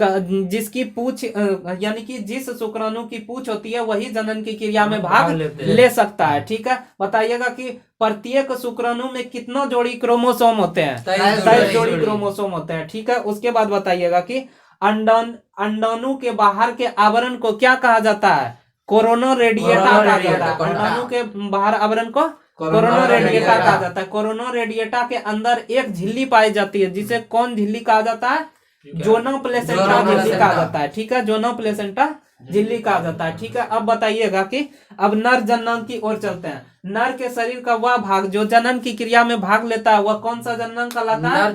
[SPEAKER 1] जिसकी पूछ यानी कि जिस शुक्राणु की पूछ होती है वही जनन की क्रिया में भाग ले सकता है। ठीक है, बताइएगा कि प्रत्येक शुक्राणु में कितना जोड़ी क्रोमोसोम होते हैं? 23 जोड़ी क्रोमोसोम होते हैं। ठीक है, उसके बाद बताइएगा कि अंडाणु के बाहर के आवरण को क्या कहा जाता है? कोरोना रेडिएटा कहा जाता है। अंडाणु के बाहर आवरण को कोरोना रेडिएटा कहा जाता है। कोरोना रेडिएटा के अंदर एक झिल्ली पाई जाती है जिसे कौन झिल्ली कहा जाता है? जोना प्लेसेंटा झिल्ली कहा जाता है। ठीक है, जोना प्लेसेंटा झिल्ली कहा जाता है। ठीक है, अब बताइएगा कि अब नर जननांग की ओर चलते हैं। नर के शरीर का वह भाग जो जनन की क्रिया में भाग लेता है वह कौन सा जननांग कहलाता है? नर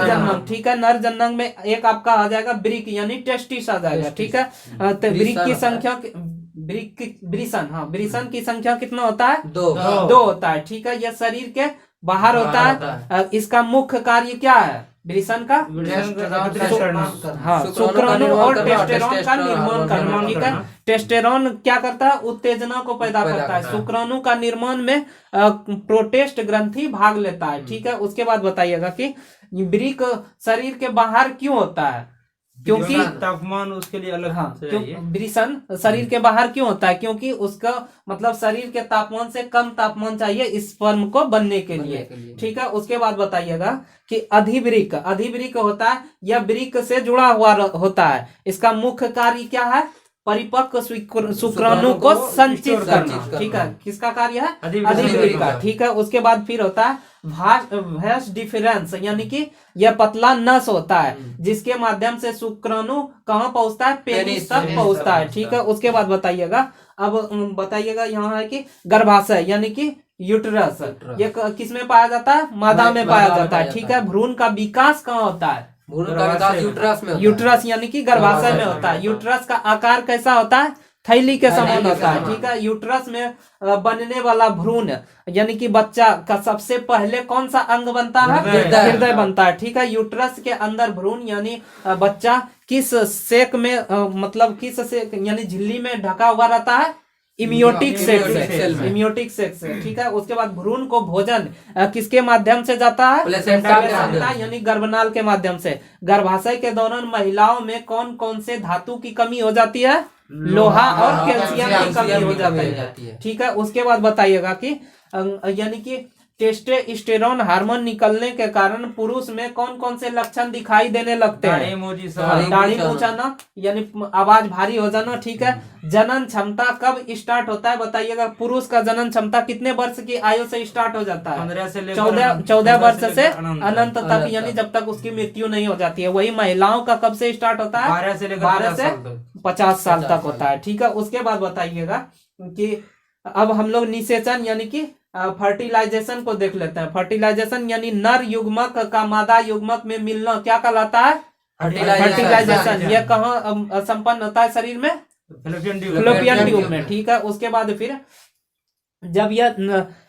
[SPEAKER 1] जननांग। ठीक है, नर जननांग में एक आपका आ जाएगा ब्रिक यानी टेस्टिस आ जाएगा। ठीक है, तो ब्रिक की संख्या ब्रिसन की संख्या कितना होता है? दो होता है। ठीक है, यह शरीर के बाहर होता है। इसका मुख्य कार्य क्या है? ब्रिसन का शुक्राणु और टेस्टेरोन का निर्माण करना। ठीक है, टेस्टेरोन क्या करता है? उत्तेजना को पैदा करता है। शुक्राणु का निर्माण में प्रोटेस्ट ग्रंथि भाग लेता है। ठीक है, उसके बाद बताइएगा कि ब्रिक शरीर के बाहर क्यों होता है? क्योंकि
[SPEAKER 3] तापमान उसके लिए अलग
[SPEAKER 1] ब्रिसन शरीर के बाहर क्यों होता है? क्योंकि उसका मतलब शरीर के तापमान से कम तापमान चाहिए इस स्पर्म को बनने के लिए। ठीक है, उसके बाद बताइएगा कि अधिवृक्क होता है, यह वृक्क से जुड़ा हुआ होता है। इसका मुख्य कार्य क्या है? परिपक्व शुक्राणु को संचित करना। ठीक है, किसका कार्य है? अधिवृक्क का। ठीक है, उसके बाद फिर होता है भास डिफरेंस यानी कि यह पतला नस होता है जिसके माध्यम से शुक्राणु कहाँ पहुंचता है? पेनिस तक पहुंचता है। ठीक है, उसके बाद बताइएगा यहाँ है कि गर्भाशय यानी कि यूटेरस ये किस में पाया जाता है? मादा में पाया जाता है। ठीक है, भ्रूण का विकास कहाँ होता है?
[SPEAKER 2] भ्रूण का विकास यूट्रस में होता है।
[SPEAKER 1] यूट्रस यानी कि गर्भाशय में होता है। यूट्रस का आकार कैसा होता है? थैली के समान होता है, ठीक है। यूट्रस में बनने वाला भ्रूण यानी कि बच्चा का सबसे पहले कौन सा अंग बनता है? हृदय बनता है, ठीक है। यूट्रस के अंदर भ्रूण यानी बच्चा किस सेक में मतलब किस सेक यानी झिल्ली में ढका हुआ रहता है? इम्यूटिक सेक से, इम्यूटिक सेक से, ठीक है। उसके बाद भ्रूण को भोजन किसके माध्यम से जाता है? प्लेसेंटा यानी गर्भनाल के माध्यम से। गर्भाशय के दौरान महिलाओं में कौन कौन से धातु की कमी हो जाती है? लोहा और कैल्शियम की कमी हो जाती है, ठीक है। उसके बाद बताइएगा कि यानी कि टेस्टोस्टेरोन हार्मोन निकलने के कारण पुरुष में कौन कौन से लक्षण दिखाई देने लगते हैं? दाढ़ी मूंछ आना यानी आवाज भारी हो जाना, ठीक है। जनन क्षमता कब स्टार्ट होता है बताइएगा? पुरुष का जनन क्षमता कितने वर्ष की आयु से स्टार्ट हो जाता है? 14 वर्ष से अनंत तक, यानी जब तक उसकी मृत्यु नहीं हो जाती है। वही महिलाओं का कब से स्टार्ट होता है? 12 से 50 साल तक होता है, ठीक है। उसके बाद बताइएगा कि अब हम लोग निषेचन यानी कि फर्टिलाइजेशन को देख लेते हैं। फर्टिलाइजेशन यानी नर युग्मक का मादा युग्मक में मिलना क्या कहलाता है? फर्टिलाइजेशन। ये कहाँ संपन्न होता है शरीर में? फैलोपियन ट्यूब में, ठीक है। उसके बाद फिर जब यह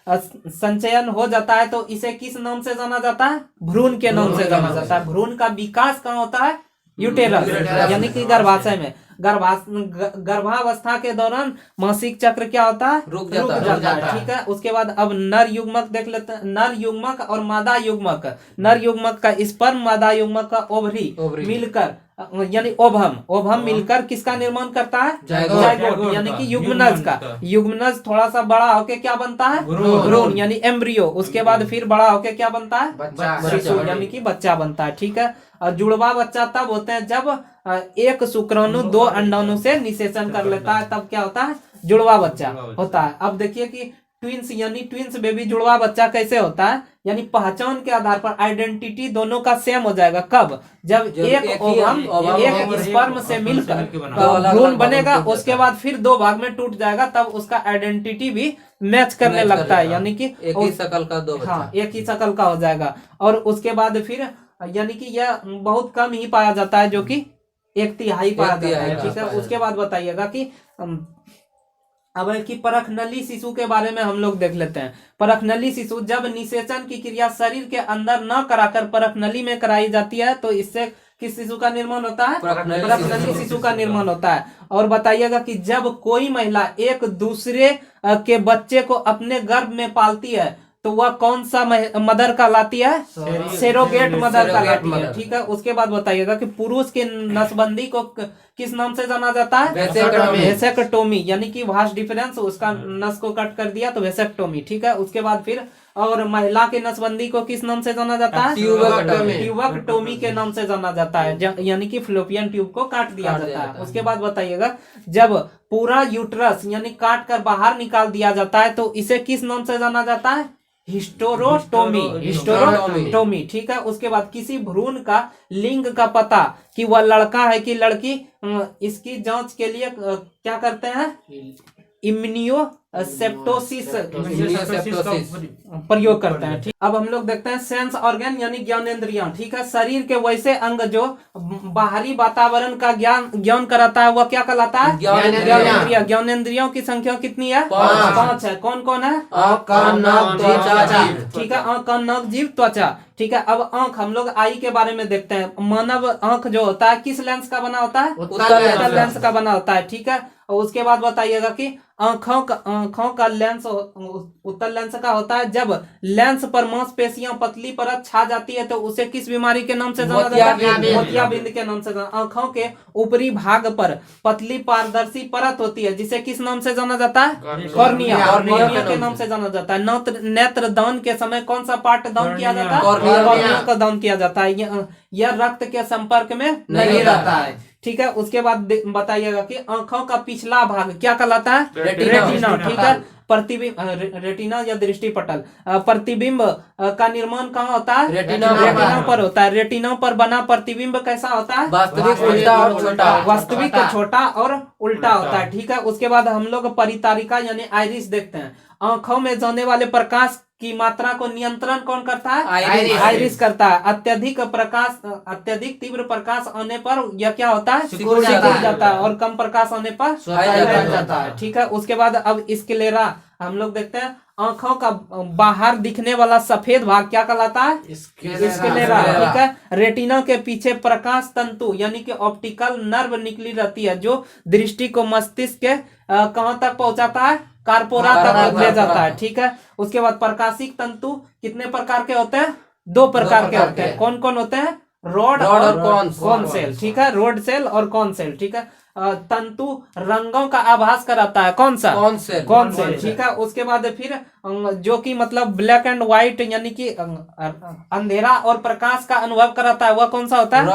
[SPEAKER 1] संचयन हो जाता है तो इसे किस नाम से जाना जाता है? भ्रूण के नाम से जाना जाता है। भ्रूण का विकास कहाँ होता है? यूटेरस यानी कि गर्भाशय में। गर्भावस्था के दौरान मासिक चक्र क्या होता है? रुक जाता है, ठीक है। उसके बाद अब नर युग्मक देख लेते हैं। नर युग्मक और मादा युग्मक। नर युग्मक का स्पर्म, मादा युग्मक का ओवरी मिलकर यानी ओभम मिलकर किसका निर्माण करता है? जायगोट यानी कि युग्मनज का। युग्मनज थोड़ा सा बड़ा होके क्या बनता है? भ्रूण यानी एम्ब्रियो। उसके बाद फिर बड़ा होके क्या बनता है? शिशु यानी कि बच्चा बनता है, ठीक है। और जुड़वा बच्चा तब होते हैं जब एक शुक्राणु 2 अंडाणु से निषेचन कर लेता है, तब क्या होता है? जुड़वा बच्चा होता है। अब देखिए कि ट्विंस यानी ट्विंस बेबी जुड़वा बच्चा कैसे होता है? यानी पहचान के आधार पर आइडेंटिटी दोनों का सेम हो जाएगा। कब? जब एक ओवम एक स्पर्म से मिलकर भ्रूण बनेगा, उसके बाद फिर 2 भाग में टूट जाएगा, तब उसका आइडेंटिटी भी मैच करने लगता है, यानी कि
[SPEAKER 2] एक ही शकल का 2 बच्चा।
[SPEAKER 1] हाँ, एक ही शकल का हो जाएगा। और उसके बाद फिर यानी कि यह बहुत कम ही पाया जाता है, जो कि 1/3 पाया जाता है, ठीक है। उसके बाद बताइएगा कि अब कि परखनली शिशु के बारे में हम लोग देख लेते हैं। परखनली शिशु जब निषेचन की क्रिया शरीर के अंदर न कराकर परखनली में कराई जाती है तो इससे किस शिशु का निर्माण होता है? परखनली शिशु का निर्माण होता है। और बताइएगा कि जब कोई महिला एक दूसरे के बच्चे को अपने गर्भ में पालती है तो वह कौन सा मदर कहलाती है? सेरोगेट मदर कहलाती है, ठीक है। उसके बाद बताइएगा कि पुरुष के नसबंदी को किस नाम से जाना जाता है? वेसेक्टोमी यानी कि वास्ट डिफरेंस, उसका नस को कट कर दिया तो वेसेक्टोमी, ठीक है। उसके बाद फिर और महिला के नसबंदी को किस नाम से जाना जाता है? ट्यूबेक्टोमी के नाम से जाना जाता है, यानी कि फैलोपियन ट्यूब को काट दिया जाता है। उसके बाद बताइएगा जब पूरा यूट्रस यानी काट कर बाहर निकाल दिया जाता है तो इसे किस नाम से जाना जाता है? हिस्टेरोटोमी, ठीक है। उसके बाद किसी भ्रूण का लिंग का पता कि वह लड़का है कि लड़की, इसकी जांच के लिए क्या करते हैं? इम्यूनोसेप्टोसिस प्रयोग करते हैं, ठीक। अब हम लोग देखते हैं सेंस ऑर्गन यानी ज्ञानेंद्रियां, ठीक है। शरीर के वैसे अंग जो बाहरी वातावरण का ज्ञान कराता है वह क्या कहलाता है? ज्ञानेंद्रिया। ज्ञानेंद्रियों की संख्या कितनी है? 5 है। कौन कौन है?
[SPEAKER 2] आँख, कान, नाक, त्वचा,
[SPEAKER 1] ठीक है। आँख, कान, नाक, जीभ, त्वचा, ठीक है। अब आँख हम लोग आई के बारे में देखते हैं। मानव आँख जो होता है किस लेंस का बना होता है? उत्तल लेंस का बना होता है, ठीक है। और उसके बाद बताइएगा कि आँखों का लेंस उत्तल लेंस का होता है जब लेंस पर मांसपेशियां पतली परत छा जाती है तो उसे किस बीमारी के नाम से जाना जाता है? मोतियाबिंद के नाम से। आँखों के ऊपरी भाग पर पतली पारदर्शी परत होती है जिसे किस नाम से जाना जाता है? कॉर्निया के नाम से जाना जाता है। नेत्र दान के समय कौन सा पार्ट दान किया जाता है? कॉर्निया का दान किया जाता है। यह रक्त के संपर्क में नहीं रहता है, ठीक है। उसके बाद बताइएगा कि आंखों का पिछला भाग क्या कहलाता है? रेटिना, ठीक है। प्रतिबिंब, रेटिना या दृष्टि पटल, प्रतिबिंब का निर्माण कहाँ होता है? रेटिना पर होता है। रेटिना पर बना प्रतिबिंब कैसा होता है?
[SPEAKER 2] वास्तविक उल्टा और छोटा।
[SPEAKER 1] वास्तविक छोटा और उल्टा होता है, ठीक है। उसके बाद हम लोग परितारिका यानी आइरिस देखते हैं। आंखों में जाने वाले प्रकाश की मात्रा को नियंत्रण कौन करता है?
[SPEAKER 2] आइरिस।
[SPEAKER 1] आइरिस करता है। अत्यधिक तीव्र प्रकाश आने पर यह क्या होता है?
[SPEAKER 2] सिकुड़ जाता है।
[SPEAKER 1] और कम प्रकाश आने पर
[SPEAKER 2] स्वतः
[SPEAKER 1] जाता है। ठीक है, उसके बाद अब स्क्लेरा हम लोग देखते हैं, आंखों का बाहर दिखने वाला सफेद भाग क्या कहलाता है? स्क्लेरा। ठीक है, रेटिना के पीछे प्रकाश तंतु यानी कि ऑप्टिकल नर्व निकली रहती है जो दृष्टि को मस्तिष्क के कहां तक पहुंचाता है? कार्पोरा तक ले जाता है। ठीक है, उसके बाद प्रकाशिक तंतु कितने प्रकार के होते हैं? 2 प्रकार के होते हैं। कौन कौन होते हैं? रोड और कौन सेल। ठीक है, रोड सेल और कौन सेल। ठीक है, तंतु रंगों का आभास कराता है। कौन सा? कौन सेल। ठीक है, उसके बाद फिर जो कि मतलब ब्लैक एंड व्हाइट यानी कि अंधेरा और प्रकाश का अनुभव कराता है, वह कौन सा होता है?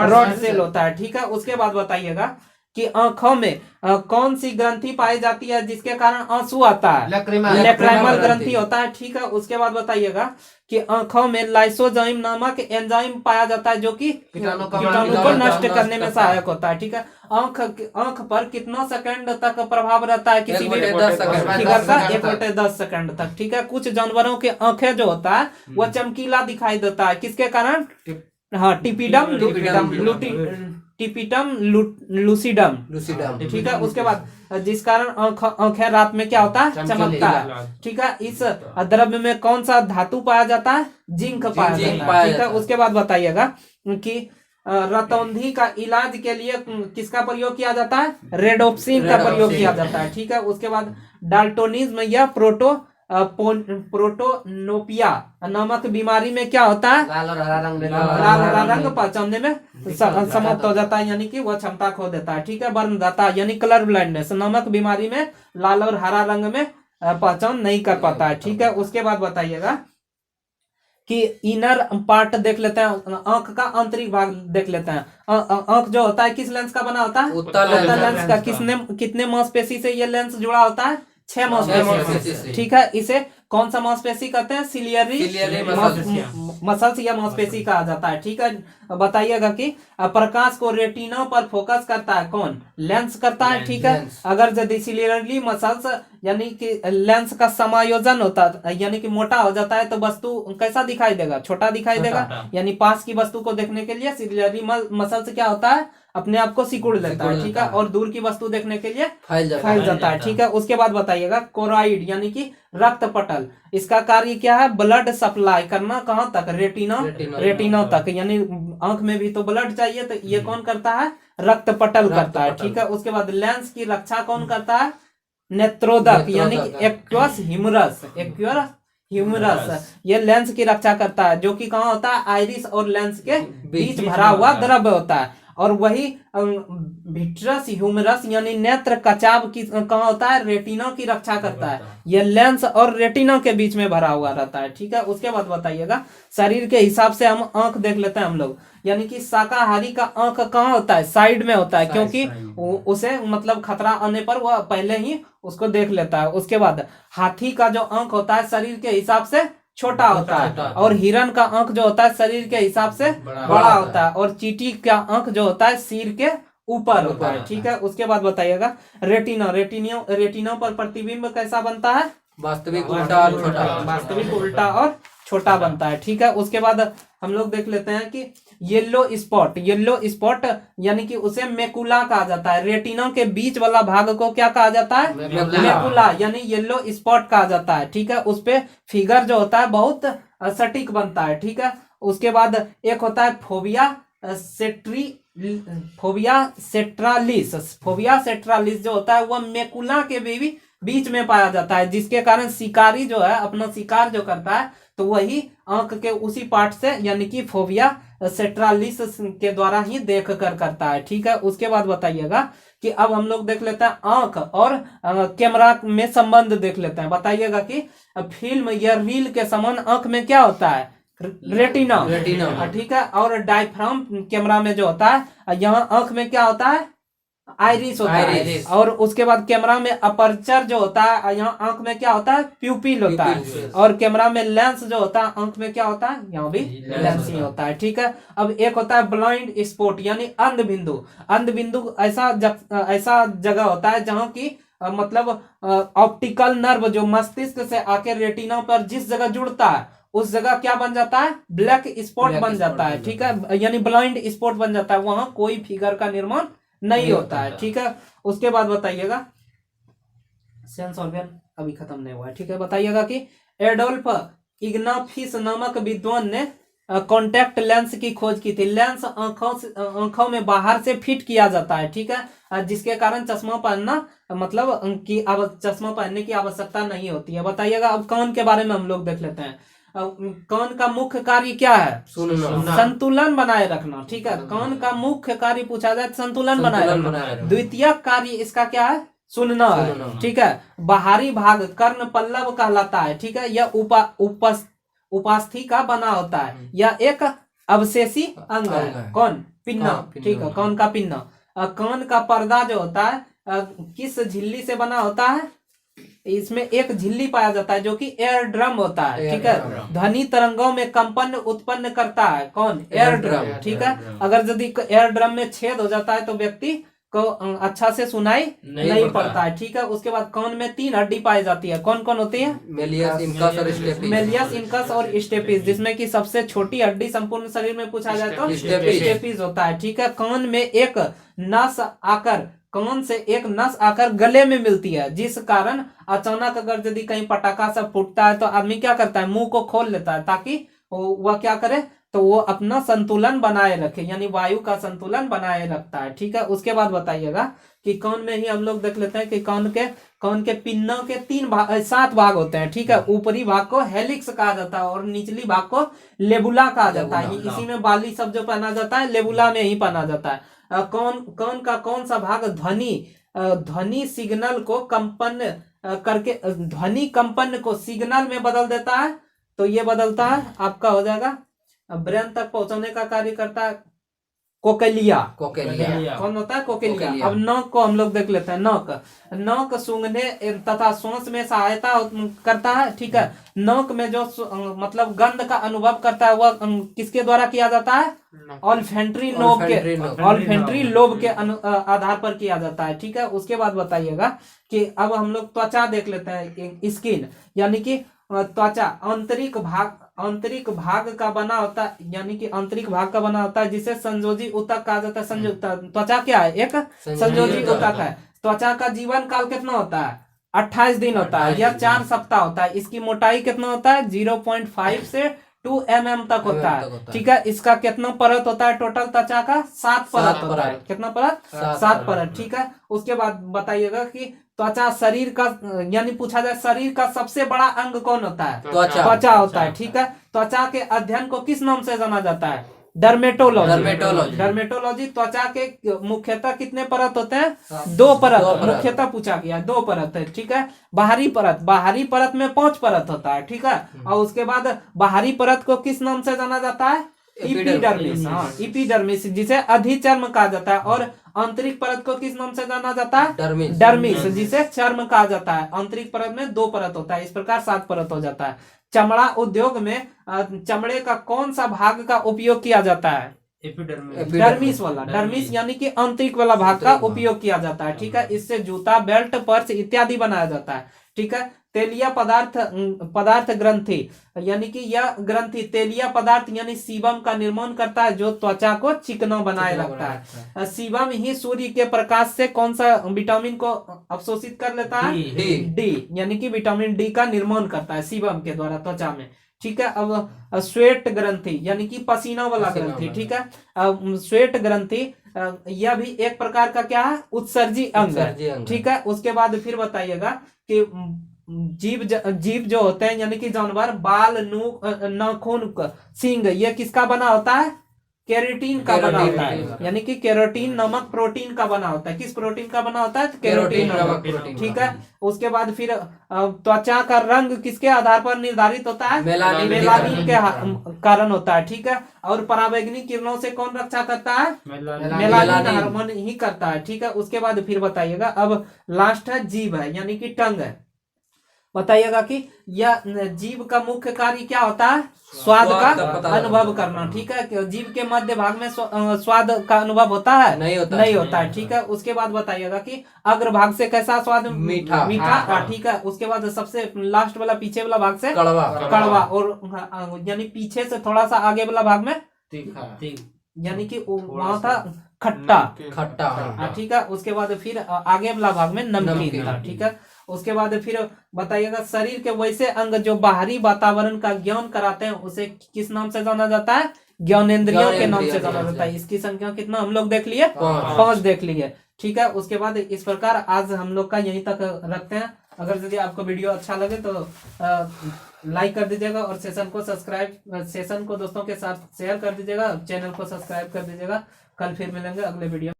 [SPEAKER 1] रॉड सेल होता है। ठीक है, उसके बाद बताइएगा कि आंखों में कौन सी ग्रंथि पाई जाती है जिसके कारण आंसू आता है? लैक्रिमल ग्रंथि होता है। ठीक है, उसके बाद बताइएगा कि आंखों में लाइसोजाइम नामक एंजाइम पाया जाता है जो कि कीटाणु को नष्ट करने में सहायक होता है। ठीक है, आंख पर कितना सेकंड तक प्रभाव रहता है किसी भी फिगर का? 1/10 सेकंड तक। ठीक है, कुछ जानवरों के आंखें जो होता है वह चमकीला दिखाई देता है, किसके कारण? हाँ, टिपिटम लूसिडम। ठीक है, उसके बाद जिस कारण आंखें रात में क्या होता है? चमकता है। ठीक है, इस द्रव्य में कौन सा धातु पाया जाता है? जिंक पाया जाता है। ठीक है, उसके बाद बताइएगा कि रतौंधी का इलाज के लिए किसका प्रयोग किया जाता है? रेडोप्सिन का प्रयोग किया जाता है। ठीक है, उसके बाद डाल्टोनिज्म या प्रोटोनोपिया नामक बीमारी में क्या होता है?
[SPEAKER 2] लाल और
[SPEAKER 1] हरा रंग पहचानने में समाप्त हो जाता है, यानी कि वह क्षमता खो देता है। ठीक है, वर्णदाता यानी कलर ब्लाइंडनेस नामक बीमारी में लाल और हरा रंग में पहचान नहीं कर पाता है। ठीक है, उसके बाद बताइएगा कि इनर पार्ट देख लेते हैं, आंख का आंतरिक भाग देख लेते हैं। आंख जो होता है किस लेंस का बना होता है? उत्तल लेंस का। कितने मांसपेशी से ये लेंस जुड़ा होता है? 6 मांसपेशी। ठीक है, इसे कौन सा मांसपेशी कहते हैं? सिलियरी मसल्स या मांसपेशी कहा जाता है। ठीक है, बताइएगा कि प्रकाश को रेटिना पर फोकस करता है कौन? लेंस करता है। ठीक है, अगर यदि सिलियरी मसल्स यानी कि लेंस का समायोजन होता है यानी कि मोटा हो जाता है तो वस्तु कैसा दिखाई देगा? छोटा दिखाई देगा। यानी पास की वस्तु को देखने के लिए सिलियरी मसल्स क्या होता है? अपने आप को सिकुड़ लेता है। ठीक है, और दूर की वस्तु देखने के लिए फैल जाता है। ठीक है, उसके बाद बताइएगा कोराइड यानी कि रक्त पटल, इसका कार्य क्या है? ब्लड सप्लाई करना कहाँ तक? रेटिना तक, यानी आंख में भी तो ब्लड चाहिए, तो ये कौन करता है? रक्त पटल करता है। ठीक है, उसके बाद लेंस की रक्षा कौन करता है? नेत्रोदक यानी कि एक्वस ह्यूमरस ये लेंस की रक्षा करता है, जो कि कहाँ होता है? आइरिस और लेंस के बीच भरा हुआ द्रव्य होता है। और वही विट्रस ह्यूमरस यानी नेत्र कचाव की कहाँ होता है? रेटिना की रक्षा करता है। यह लेंस और रेटिना के बीच में भरा हुआ रहता है। ठीक है, उसके बाद बताइएगा शरीर के हिसाब से हम आंख देख लेते हैं हम लोग, यानी कि शाकाहारी का आंख कहाँ होता है? साइड में होता है, क्योंकि उसे मतलब खतरा आने पर वह पहले ही उसको देख लेता है। उसके बाद हाथी का जो आंख होता है शरीर के हिसाब से छोटा होता है, और हिरन का आंख जो होता है शरीर के हिसाब से बड़ा होता है, और चींटी का आंख जो होता है सिर के ऊपर होता है। ठीक है, उसके बाद बताइएगा रेटिना पर प्रतिबिंब कैसा बनता है?
[SPEAKER 2] वास्तविक उल्टा और
[SPEAKER 1] छोटा बनता है। ठीक है, उसके बाद हम लोग देख लेते हैं कि येलो स्पॉट यानी कि उसे मेकुला कहा जाता है। रेटिना के बीच वाला भाग को क्या कहा जाता है? मेकुला यानी येलो स्पॉट कहा जाता है। ठीक है, उस पे फिगर जो होता है बहुत सटीक बनता है। ठीक है, उसके बाद एक होता है फोबिया सेट्रालिस जो होता है वह मेकुला के भी बीच में पाया जाता है, जिसके कारण शिकारी जो है अपना शिकार जो करता है तो वही आंख के उसी पार्ट से यानी कि फोबिया सेट्रालिस के द्वारा ही देख कर करता है। ठीक है, उसके बाद बताइएगा कि अब हम लोग देख लेते हैं आंख और कैमरा में संबंध देख लेते हैं। बताइएगा कि फिल्म या रील के समान आंख में क्या होता है? रेटिना। ठीक है, और डायफ्राम कैमरा में जो होता है यहाँ आंख में क्या होता है? आइरिस होता है। और उसके बाद कैमरा में अपर्चर जो होता है यहाँ आंख में क्या होता है? प्यूपिल होता है। और कैमरा में लेंस जो होता है आंख में क्या होता है? यहाँ भी लेंस ही होता है। ठीक है, अब एक होता है ब्लाइंड स्पॉट यानी अंध बिंदु ऐसा जगह होता है जहाँ की मतलब ऑप्टिकल नर्व जो मस्तिष्क से आके रेटिना पर जिस जगह जुड़ता है उस जगह क्या बन जाता है, ब्लैक स्पॉट बन जाता है, ठीक है, यानी ब्लाइंड स्पॉट बन जाता है, वहां कोई फिगर का निर्माण नहीं होता है, ठीक है। उसके बाद बताइएगा, सेंस ऑर्गन अभी खत्म नहीं हुआ है, ठीक है। बताइएगा कि एडोल्फ इग्नाफिस नामक विद्वान ने कॉन्टैक्ट लेंस की खोज की थी। लेंस आंखों में बाहर से फिट किया जाता है, ठीक है, जिसके कारण चश्मा पहनना मतलब कि अब चश्मा पहनने की आवश्यकता नहीं होती है। बताइएगा अब कान के बारे में हम लोग देख लेते हैं। कान का मुख्य कार्य क्या है, संतुलन बनाए रखना, ठीक है। कान का मुख्य कार्य पूछा जाए संतुलन बनाए रखना। द्वितीय कार्य इसका क्या है, सुनना है, ठीक है। बाहरी भाग कर्ण पल्लव कहलाता है, ठीक है। यह उपास्थि का बना होता है, यह एक अवशेषी अंग है। कौन, पिन्ना, ठीक है, कान का पिन्ना। कान का पर्दा जो होता है किस झिल्ली से बना होता है, इसमें एक झिल्ली पाया जाता है जो कि एयर ड्रम होता है, ठीक है। ध्वनि तरंगों में कंपन उत्पन्न करता है, कौन, एयर ड्रम, ठीक है। अगर यदि एयर ड्रम में छेद हो जाता है तो व्यक्ति को अच्छा से सुनाई नहीं पड़ता है, ठीक है। उसके बाद कान में 3 हड्डी पाई जाती है, कौन कौन होती है,
[SPEAKER 2] मेलियस, इनकस और स्टेपिस।
[SPEAKER 1] मेलियस, इनकस और स्टेपिस, जिसमें कि सबसे छोटी हड्डी संपूर्ण शरीर में पूछा जाए तो स्टेपिस होता है, ठीक है। कान में एक नस आकर, कान से एक नस आकर गले में मिलती है, जिस कारण अचानक अगर यदि कहीं पटाखा सब फूटता है तो आदमी क्या करता है, मुंह को खोल लेता है ताकि वह क्या करे, तो वो अपना संतुलन बनाए रखे, यानी वायु का संतुलन बनाए रखता है, ठीक है। उसके बाद बताइएगा कि कान में ही हम लोग देख लेते हैं कि कान के पिन्नों के 7 भाग होते हैं, ठीक है। ऊपरी भाग को हेलिक्स कहा जाता है और निचली भाग को लेबुला कहा जाता है। इसी में बाली सब जो पहना जाता है लेबुला में ही पहना जाता है। कान का कौन सा भाग ध्वनि सिग्नल को कंपन करके ध्वनि कंपन को सिग्नल में बदल देता है, तो ये बदलता है आपका हो जाएगा ब्रेन तक पहुंचाने का कार्य करता है कोकेलिया। कौन होता है, कोकेलिया। अब नाक को हम लोग देख लेते हैं। नाक सूंघने तथा श्वास में सहायता करता है, ठीक है। नाक में जो मतलब गंध का अनुभव करता है वह किसके द्वारा किया जाता है, ऑल्फेंट्री लोब के आधार पर किया जाता है, ठीक है। उसके बाद बताइएगा कि अब हम लोग त्वचा देख लेते हैं, स्किन, यानी कि त्वचा आंतरिक भाग का बना होता है, यानी कि आंतरिक भाग का बना होता है जिसे संयोजी ऊतक कहा जाता है। त्वचा क्या है, एक संयोजी ऊतक है। त्वचा का जीवन काल कितना होता है, 28 दिन होता है, यह 4 सप्ताह होता है। इसकी मोटाई कितना होता है, 0.5 से 2 mm तक होता है, ठीक है। इसका कितना परत होता है, टोटल त्वचा का 7 परत होता है। कितना परत, 7 परत, ठीक है। उसके बाद बताइएगा कि त्वचा शरीर का, यानी पूछा जाए शरीर का सबसे बड़ा अंग कौन होता है, त्वचा होता है, ठीक है। त्वचा के अध्ययन को किस नाम से जाना जाता है, डर्मेटोलॉजी। त्वचा के मुख्यतः कितने परत होते हैं, 2 परत मुख्यतः पूछा गया, 2 परत है, ठीक है। बाहरी परत में 5 परत होता है, ठीक है। और उसके बाद बाहरी परत को किस नाम से जाना जाता है, इपीडर्मिस। हाँ, इपीडर्मिस, जिसे अधिचर्म कहा जाता है। और आंतरिक परत को किस नाम से जाना जाता है, डर्मिस, जिसे चर्म कहा जाता है। आंतरिक परत में 2 परत होता है, इस प्रकार 7 परत हो जाता है। चमड़ा उद्योग में चमड़े का कौन सा भाग का उपयोग किया जाता है, डर्मिस वाला, डर्मिस यानी कि आंतरिक वाला भाग का उपयोग किया जाता है, ठीक है। इससे जूता, बेल्ट, पर्स इत्यादि बनाया जाता है, ठीक है। तेलिया पदार्थ ग्रंथि, यानी कि यह ग्रंथि तेलिया पदार्थ यानी सीबम का निर्माण करता है जो त्वचा को चिकना बनाए रखता है। सीबम ही सूर्य के प्रकाश से कौन सा विटामिन को अवशोषित कर लेता है, डी, यानी कि विटामिन डी का निर्माण करता है सीबम के द्वारा त्वचा में, ठीक है। अब स्वेट ग्रंथि यानी कि पसीना वाला ग्रंथि, ठीक है। स्वेट ग्रंथि यह भी एक प्रकार का क्या है, उत्सर्जी अंग है, ठीक है। उसके बाद फिर बताइएगा कि जीव जो होते हैं यानी कि जानवर, बाल, नाखून, सींग, ये किसका बना होता है, केराटिन का बना होता है, यानी कि केराटिन नामक प्रोटीन का बना होता है। किस प्रोटीन का बना होता है, केराटिन नामक प्रोटीन, ठीक है। उसके बाद फिर त्वचा का रंग किसके आधार पर निर्धारित होता है, मेलानिन के कारण होता है, ठीक है। और पराबैंगनी किरणों से कौन रक्षा करता है, मेलानिन हार्मोन ही करता है, ठीक है। उसके बाद फिर बताइएगा, अब लास्ट है जीभ है, यानी कि टंग है। बताइएगा कि यह जीव का मुख्य कार्य क्या होता है? स्वाद
[SPEAKER 2] स्वाद का
[SPEAKER 1] का
[SPEAKER 2] पता
[SPEAKER 1] अनुभव
[SPEAKER 2] लगाना।
[SPEAKER 1] करना। ठीक है कि जीव के मध्य भाग में स्वाद का अनुभव होता है?
[SPEAKER 2] नहीं होता
[SPEAKER 1] नहीं होता है। ठीक है, उसके बाद बताइएगा कि अग्र भाग से कैसा स्वाद?
[SPEAKER 2] मीठा।
[SPEAKER 1] मीठा। ठीक है, उसके बाद सबसे लास्ट वाला पीछे वाला भाग से
[SPEAKER 2] कड़वा।
[SPEAKER 1] कड़वा, और यानी पीछे से थोड़ा सा आगे वाला भाग में
[SPEAKER 3] तीखा।
[SPEAKER 1] यानी कि वहां था खट्टा।
[SPEAKER 2] खट्टा।
[SPEAKER 1] हाँ, ठीक है, उसके बाद फिर आगे वाला भाग में नमकीन
[SPEAKER 2] नमकीन।
[SPEAKER 1] था। ठीक है, उसके बाद फिर बताइएगा शरीर के वैसे अंग जो बाहरी वातावरण का ज्ञान कराते हैं उसे किस नाम से जाना जाता है? ज्ञानेंद्रियों के नाम से जाना जाता है। इसकी संख्या कितना हम लोग देख लिए? 5 देख लिए। ठीक है, उसके बाद इस प्रकार आज हम लोग का यहीं तक रखते हैं। अगर यदि आपको वीडियो अच्छा लगे तो लाइक कर दीजिएगा और सेशन को दोस्तों के साथ शेयर कर दीजिएगा, चैनल को सब्सक्राइब कर दीजिएगा। कल फिर मिलेंगे अगले वीडियो।